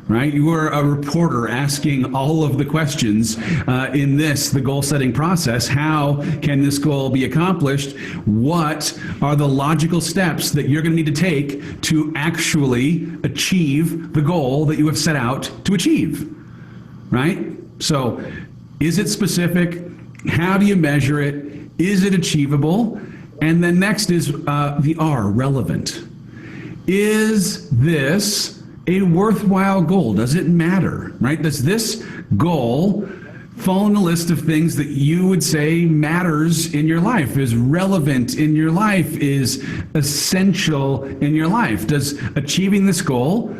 Right? You are a reporter asking all of the questions in the goal setting process. How can this goal be accomplished? What are the logical steps that you're going to need to take to actually achieve the goal that you have set out to achieve? Right? So, is it specific? How do you measure it? Is it achievable? And then next is the R, relevant. Is this a worthwhile goal? Does it matter, right? Does this goal fall in the list of things that you would say matters in your life, is relevant in your life, is essential in your life? Does achieving this goal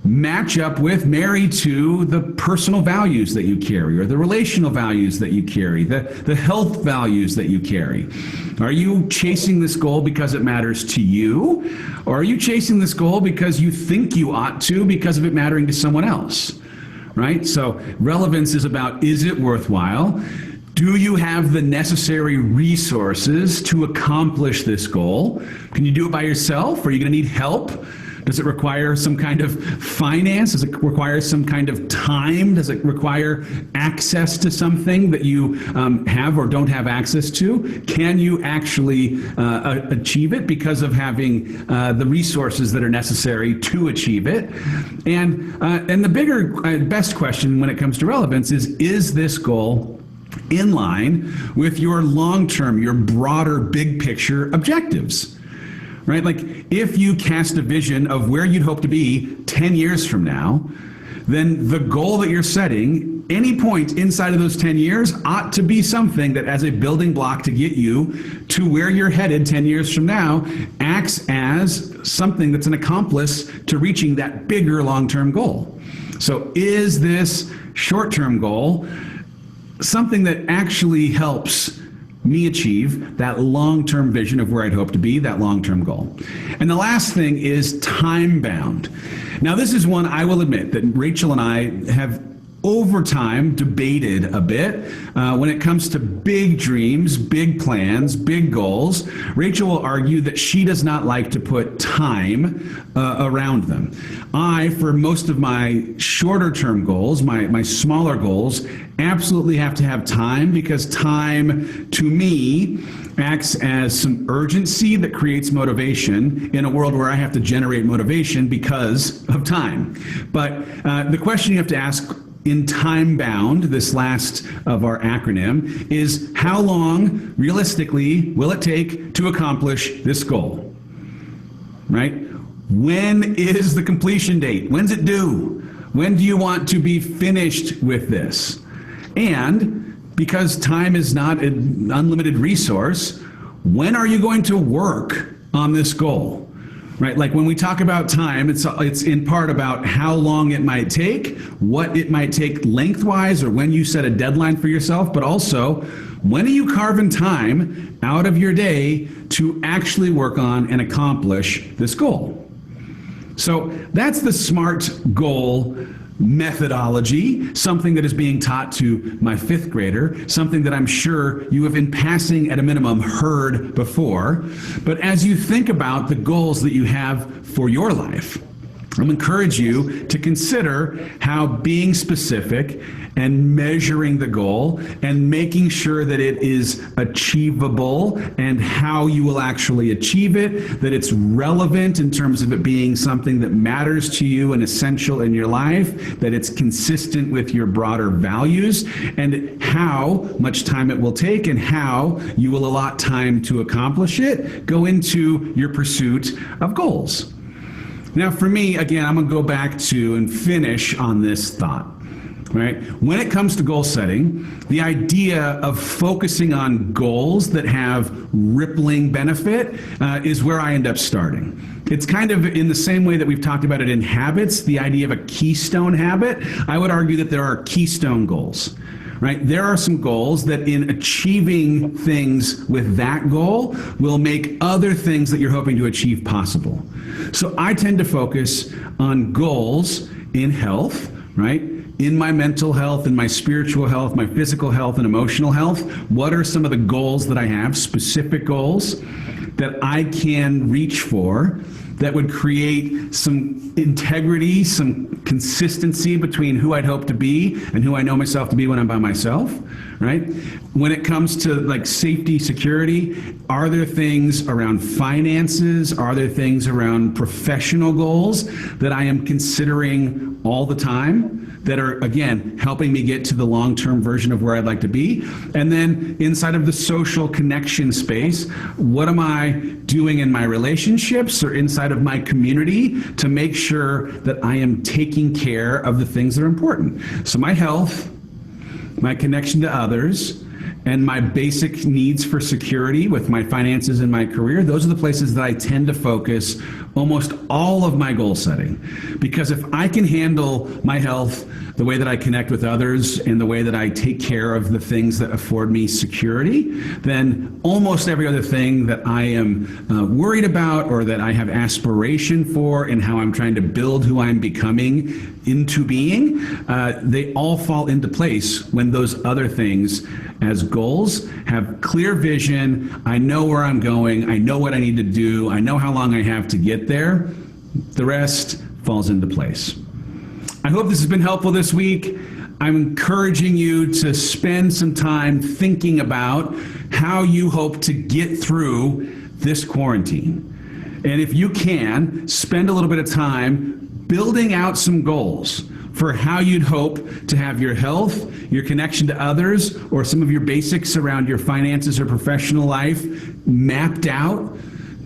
match up with, marry to the personal values that you carry, or the relational values that you carry, the health values that you carry? Are you chasing this goal because it matters to you? Or are you chasing this goal because you think you ought to, because of it mattering to someone else? Right? So relevance is about, is it worthwhile? Do you have the necessary resources to accomplish this goal? Can you do it by yourself? Are you going to need help? Does it require some kind of finance? Does it require some kind of time? Does it require access to something that you have or don't have access to? Can you actually achieve it because of having the resources that are necessary to achieve it? And the bigger, best question when it comes to relevance is this goal in line with your long-term, your broader, big picture objectives? Right? Like, if you cast a vision of where you'd hope to be 10 years from now, then the goal that you're setting, any point inside of those 10 years, ought to be something that, as a building block to get you to where you're headed 10 years from now, acts as something that's an accomplice to reaching that bigger long-term goal. So is this short-term goal something that actually helps me achieve that long-term vision of where I'd hope to be, that long-term goal? And the last thing is time-bound. Now, this is one I will admit that Rachel and I have over time debated a bit when it comes to big dreams, big plans, big goals. Rachel will argue that she does not like to put time around them. I, for most of my shorter term goals, my smaller goals, absolutely have to have time, because time to me acts as some urgency that creates motivation in a world where I have to generate motivation because of time. But the question you have to ask in time bound, this last of our acronym, is how long realistically will it take to accomplish this goal? Right? When is the completion date? When's it due? When do you want to be finished with this? And because time is not an unlimited resource, when are you going to work on this goal? Right? Like, when we talk about time, it's in part about how long it might take, what it might take lengthwise, or when you set a deadline for yourself, but also, when are you carving time out of your day to actually work on and accomplish this goal? So that's the SMART goal methodology, something that is being taught to my 5th grader, something that I'm sure you have in passing at a minimum heard before. But as you think about the goals that you have for your life, I'm encourage you to consider how being specific and measuring the goal and making sure that it is achievable and how you will actually achieve it, that it's relevant in terms of it being something that matters to you and essential in your life, that it's consistent with your broader values, and how much time it will take and how you will allot time to accomplish it. Go into your pursuit of goals. Now, for me, again, I'm going to go back to and finish on this thought, right? When it comes to goal setting, the idea of focusing on goals that have rippling benefit is where I end up starting. It's kind of in the same way that we've talked about it in habits, the idea of a keystone habit. I would argue that there are keystone goals. Right? There are some goals that in achieving things with that goal will make other things that you're hoping to achieve possible. So I tend to focus on goals in health, right? In my mental health, in my spiritual health, my physical health and emotional health. What are some of the goals that I have, specific goals that I can reach for that would create some integrity, some consistency between who I'd hope to be and who I know myself to be when I'm by myself, right? When it comes to like safety, security, are there things around finances? Are there things around professional goals that I am considering all the time that are, again, helping me get to the long-term version of where I'd like to be? And then inside of the social connection space, what am I doing in my relationships or inside of my community to make sure that I am taking care of the things that are important? So my health, my connection to others, and my basic needs for security with my finances and my career, those are the places that I tend to focus almost all of my goal setting. Because if I can handle my health, the way that I connect with others, and the way that I take care of the things that afford me security, then almost every other thing that I am worried about or that I have aspiration for and how I'm trying to build who I'm becoming into being, they all fall into place when those other things as goals have clear vision. I know where I'm going. I know what I need to do. I know how long I have to get there. The rest falls into place. I hope this has been helpful this week. I'm encouraging you to spend some time thinking about how you hope to get through this quarantine. And if you can, spend a little bit of time building out some goals for how you'd hope to have your health, your connection to others, or some of your basics around your finances or professional life mapped out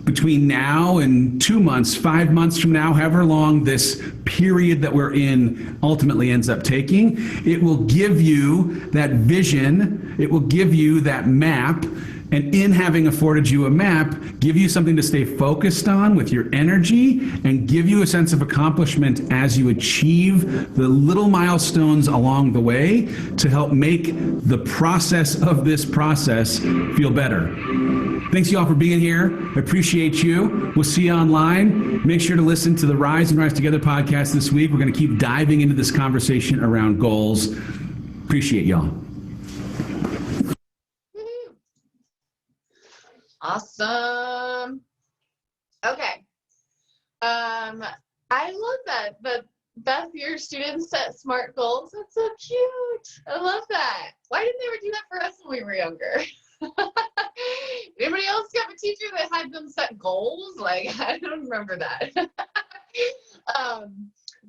between now and 2 months, 5 months from now, however long this period that we're in ultimately ends up taking. It will give you that vision. It will give you that map. And in having afforded you a map, give you something to stay focused on with your energy and give you a sense of accomplishment as you achieve the little milestones along the way to help make the process of this process feel better. Thanks you all for being here. I appreciate you. We'll see you online. Make sure to listen to the Rise and Rise Together podcast this week. We're going to keep diving into this conversation around goals. Appreciate y'all. Awesome. Okay. I love that. But Beth, your students set SMART goals. That's so cute. I love that. Why didn't they ever do that for us when we were younger? Anybody else have a teacher that had them set goals? Like, I don't remember that.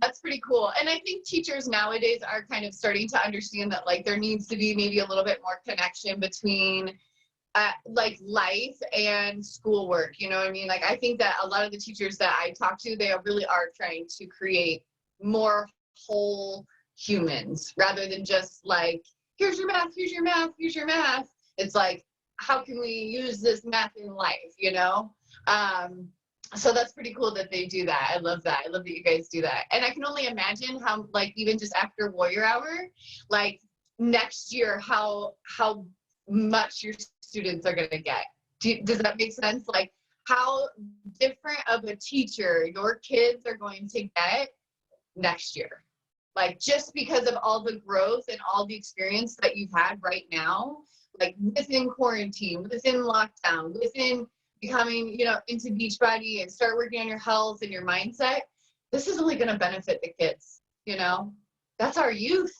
That's pretty cool. And I think teachers nowadays are kind of starting to understand that like there needs to be maybe a little bit more connection between like life and schoolwork, you know what I mean? Like I think that a lot of the teachers that I talk to, they really are trying to create more whole humans rather than just like, here's your math, here's your math, here's your math. It's like, how can we use this math in life, you know? So that's pretty cool that they do that. I love that. I love that you guys do that. And I can only imagine how, like, even just after Warrior Hour, like next year, how much your students are going to get. Does that make sense? Like how different of a teacher your kids are going to get next year. Like just because of all the growth and all the experience that you've had right now, like within quarantine, within lockdown, within becoming, you know, into Beachbody and start working on your health and your mindset, this is only going to benefit the kids, you know? That's our youth.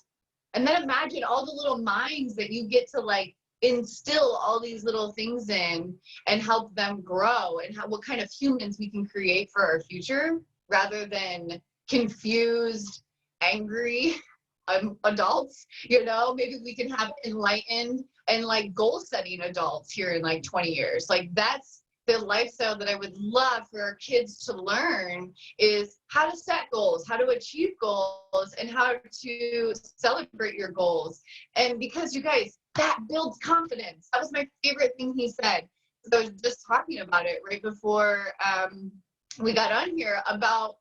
And then imagine all the little minds that you get to like instill all these little things in and help them grow, and what kind of humans we can create for our future, rather than confused, angry adults. You know, maybe we can have enlightened and like goal setting adults here in like 20 years. Like that's the lifestyle that I would love for our kids to learn, is how to set goals, how to achieve goals, and how to celebrate your goals. And because you guys, that builds confidence. That was my favorite thing he said. So I was just talking about it right before we got on here, about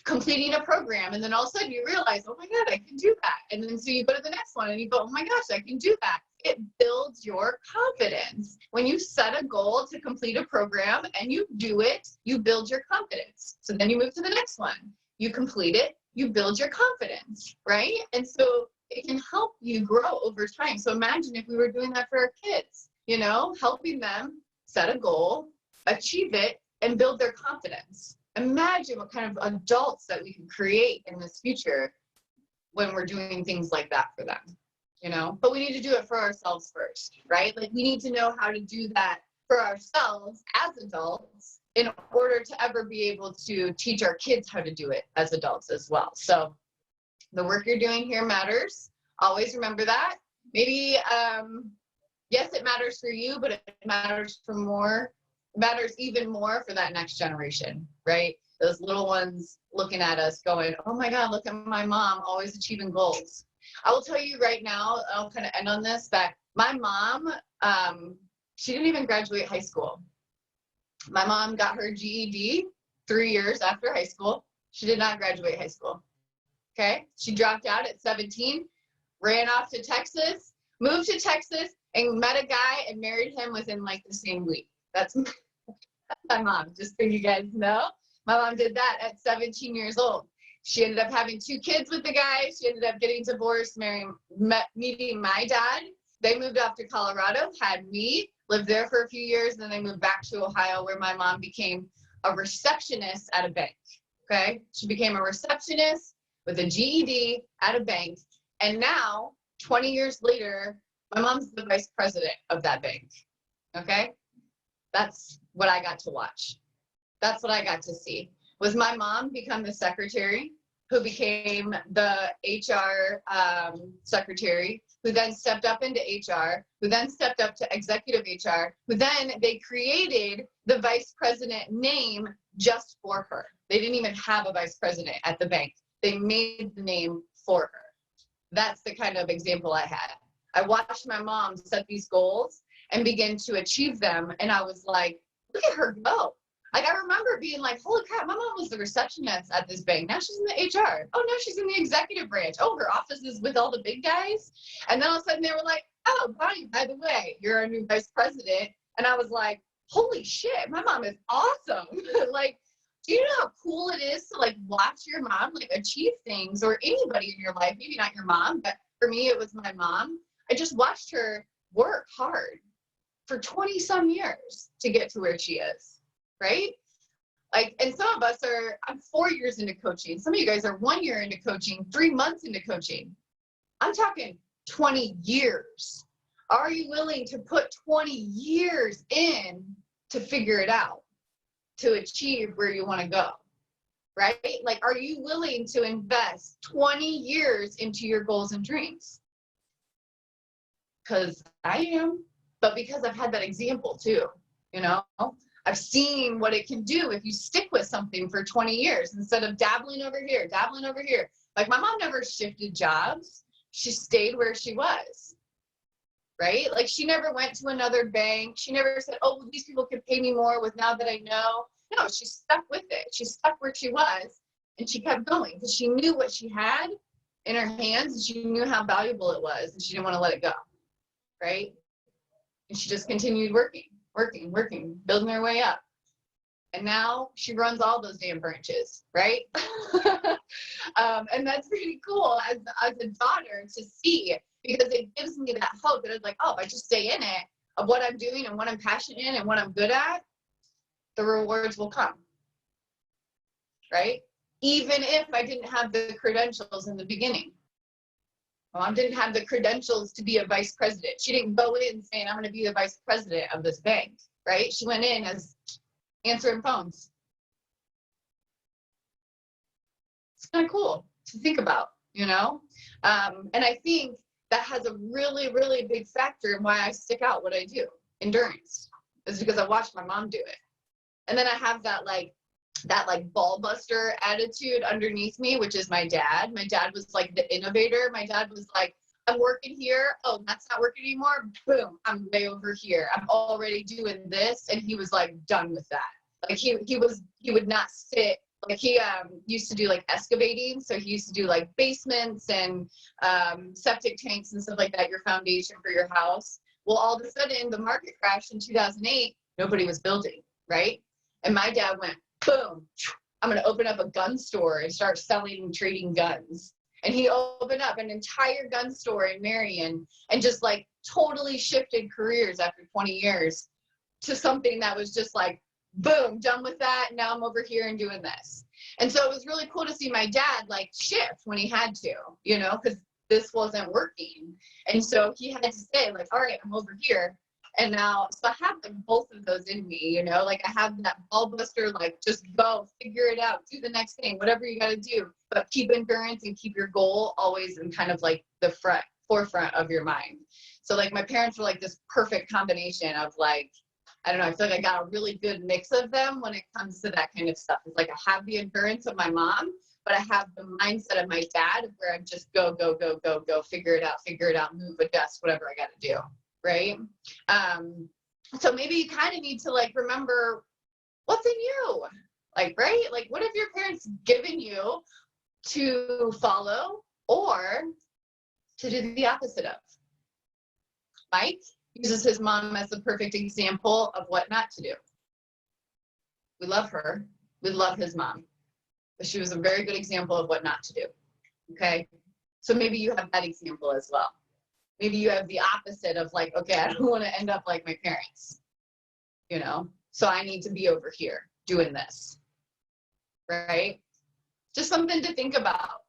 completing a program, and then all of a sudden you realize, oh my God, I can do that. And then so you go to the next one and you go, oh my gosh, I can do that. It builds your confidence. When you set a goal to complete a program and you do it, you build your confidence. So then you move to the next one. You complete it, you build your confidence, right? And so it can help you grow over time. So imagine if we were doing that for our kids, you know, helping them set a goal, achieve it, and build their confidence. Imagine what kind of adults that we can create in this future when we're doing things like that for them, you know? But we need to do it for ourselves first, right? Like we need to know how to do that for ourselves as adults in order to ever be able to teach our kids how to do it as adults as well. So the work you're doing here matters. Always remember that. Maybe, yes, it matters for you, but it matters even more for that next generation, right? Those little ones looking at us going, oh my God, look at my mom, always achieving goals. I will tell you right now, I'll kind of end on this, that my mom, she didn't even graduate high school. My mom got her GED 3 years after high school. She did not graduate high school. Okay, she dropped out at 17, ran off to Texas, moved to Texas, and met a guy and married him within like the same week. That's my mom, just so you guys know. My mom did that at 17 years old. She ended up having 2 kids with the guy. She ended up getting divorced, meeting my dad. They moved off to Colorado, had me, lived there for a few years, and then they moved back to Ohio, where my mom became a receptionist at a bank. Okay, she became a receptionist with a GED at a bank. And now, 20 years later, my mom's the vice president of that bank. Okay, that's what I got to watch. That's what I got to see. Was my mom become the secretary, who became the HR secretary, who then stepped up into HR, who then stepped up to executive HR, who then they created the vice president name just for her. They didn't even have a vice president at the bank. They made the name for her. That's the kind of example I had. I watched my mom set these goals and begin to achieve them. And I was like, look at her go. Like, I remember being like, holy crap, my mom was the receptionist at this bank. Now she's in the HR. Oh, now she's in the executive branch. Oh, her office is with all the big guys. And then all of a sudden they were like, oh, Bonnie, by the way, you're our new vice president. And I was like, holy shit, my mom is awesome. Like, do you know how cool it is to like watch your mom like achieve things, or anybody in your life, maybe not your mom, but for me, it was my mom. I just watched her work hard for 20 some years to get to where she is. Right? Like, and some of us I'm 4 years into coaching. Some of you guys are 1 year into coaching, 3 months into coaching. I'm talking 20 years. Are you willing to put 20 years in to figure it out, to achieve where you want to go? Right? Like, are you willing to invest 20 years into your goals and dreams? Because I am, but because I've had that example too, you know? I've seen what it can do if you stick with something for 20 years instead of dabbling over here, dabbling over here. Like, my mom never shifted jobs. She stayed where she was, right? Like, she never went to another bank. She never said, oh, well, these people could pay me more with now that I know. No, she stuck with it. She stuck where she was, and she kept going because she knew what she had in her hands, and she knew how valuable it was, and she didn't want to let it go, right? And she just continued working, building her way up. And now she runs all those damn branches, right? And that's pretty cool as a daughter to see, because it gives me that hope that it's like, oh, if I just stay in it of what I'm doing and what I'm passionate in and what I'm good at, the rewards will come, right? even if I didn't have the credentials in the beginning. My mom didn't have the credentials to be a vice president. She didn't go in saying, I'm going to be the vice president of this bank, right? She went in as answering phones. It's kind of cool to think about, you know? And I think that has a really, really big factor in why I stick out what I do. Endurance. Is because I watched my mom do it. And then I have that ball buster attitude underneath me, which is my dad. My dad was like the innovator. My dad was like, I'm working here. Oh, that's not working anymore. Boom, I'm way over here. I'm already doing this. And he was like done with that. Like he would not sit. Like he used to do like excavating. So he used to do like basements and septic tanks and stuff like that, your foundation for your house. Well, all of a sudden the market crashed in 2008. Nobody was building, right? And my dad went, boom, I'm going to open up a gun store and start selling and trading guns. And he opened up an entire gun store in Marion and just like totally shifted careers after 20 years to something that was just like, boom, done with that. Now I'm over here and doing this. And so it was really cool to see my dad like shift when he had to, you know, because this wasn't working. And so he had to say like, all right, I'm over here. And now, so I have like both of those in me, you know, like I have that ball buster, like just go figure it out, do the next thing, whatever you got to do, but keep endurance and keep your goal always in kind of like the forefront of your mind. So like my parents were like this perfect combination of like, I don't know, I feel like I got a really good mix of them when it comes to that kind of stuff. It's like I have the endurance of my mom, but I have the mindset of my dad where I'm just go, figure it out, move, adjust, whatever I got to do. Right. So maybe you kind of need to like remember what's in you, like, right? Like, what have your parents given you to follow or to do the opposite of? Mike uses his mom as the perfect example of what not to do. We love her. We love his mom, but she was a very good example of what not to do. Okay. So maybe you have that example as well. Maybe you have the opposite of like, okay, I don't want to end up like my parents, you know? So I need to be over here doing this, right? Just something to think about,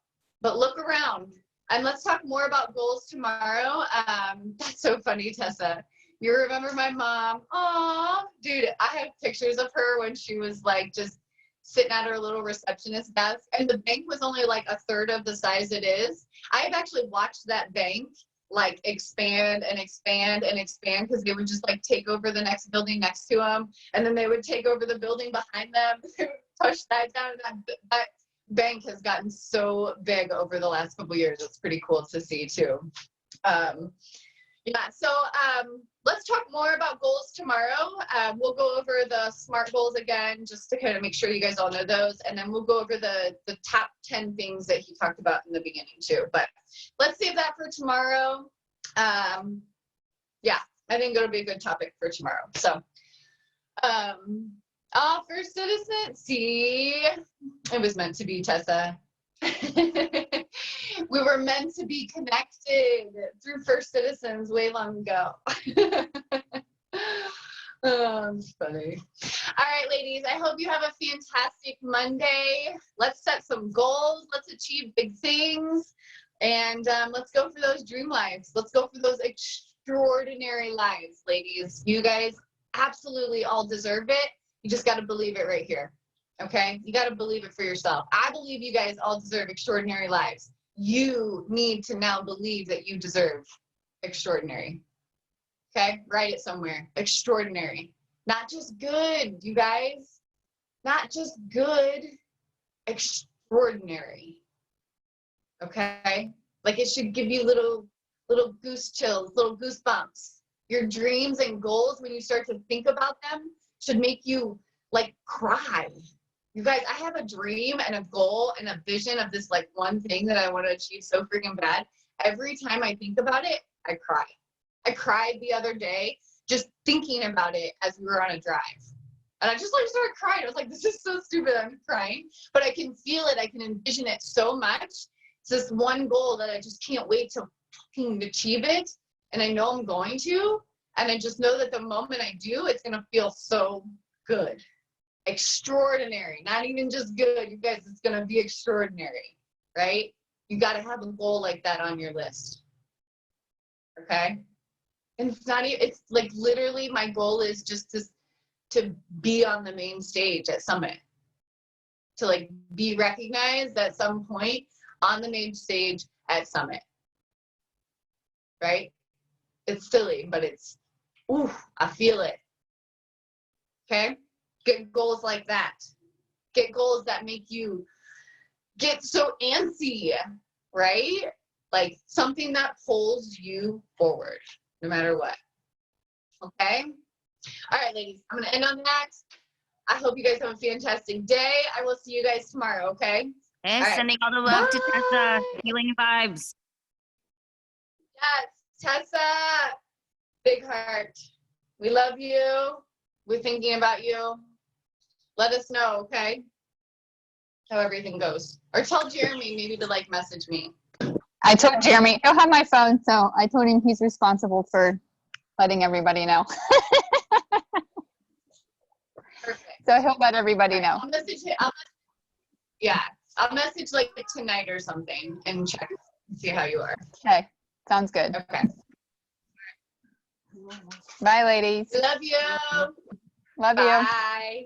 but look around and let's talk more about goals tomorrow. That's so funny, Tessa. You remember my mom? Aw, dude, I have pictures of her when she was like just sitting at her little receptionist desk and the bank was only like a third of the size it is. I've actually watched that bank like expand and expand and expand because they would just like take over the next building next to them and then they would take over the building behind them. They would push that down. That bank has gotten so big over the last couple of years. It's pretty cool to see too. Yeah, so let's talk more about goals tomorrow. We'll go over the SMART goals again, just to kind of make sure you guys all know those. And then we'll go over the top 10 things that he talked about in the beginning too. But let's save that for tomorrow. Yeah, I think it'll be a good topic for tomorrow. So, First Citizen, see, it was meant to be, Tessa. We were meant to be connected through First Citizens way long ago. Oh, it's funny. All right, ladies, I hope you have a fantastic Monday. Let's set some goals. Let's achieve big things. And let's go for those dream lives. Let's go for those extraordinary lives, ladies. You guys absolutely all deserve it. You just got to believe it right here. Okay? You got to believe it for yourself. I believe you guys all deserve extraordinary lives. You need to now believe that you deserve extraordinary. Okay? Write it somewhere. Extraordinary. Not just good, you guys. Not just good. Extraordinary. Okay? Like it should give you little goose chills, little goosebumps. Your dreams and goals, when you start to think about them, should make you like cry. You guys, I have a dream and a goal and a vision of this like one thing that I want to achieve so freaking bad. Every time I think about it, I cry. I cried the other day just thinking about it as we were on a drive. And I just like started crying. I was like, this is so stupid, I'm crying. But I can feel it, I can envision it so much. It's this one goal that I just can't wait to fucking achieve it. And I know I'm going to. And I just know that the moment I do, it's gonna feel so good. extraordinary, not even just good. You guys, it's going to be extraordinary, right? You got to have a goal like that on your list. Okay. And it's not even, it's like literally my goal is just to be on the main stage at Summit, to like be recognized at some point on the main stage at Summit, right? It's silly, but it's, ooh, I feel it. Okay. Get goals like that. Get goals that make you get so antsy, right? Like something that pulls you forward no matter what. Okay? All right, ladies, I'm going to end on that. I hope you guys have a fantastic day. I will see you guys tomorrow, okay? And All right. sending all the love to Bye. Tessa. Healing vibes. Yes, Tessa, big heart. We love you. We're thinking about you. Let us know, okay? How everything goes. Or tell Jeremy maybe to like message me. I told Jeremy, he'll have my phone, so I told him he's responsible for letting everybody know. Perfect. So he'll let everybody know. I'll message him. I'll message like tonight or something and check, see how you are. Okay, sounds good. Okay. Bye, ladies. Love you. Love you. Bye.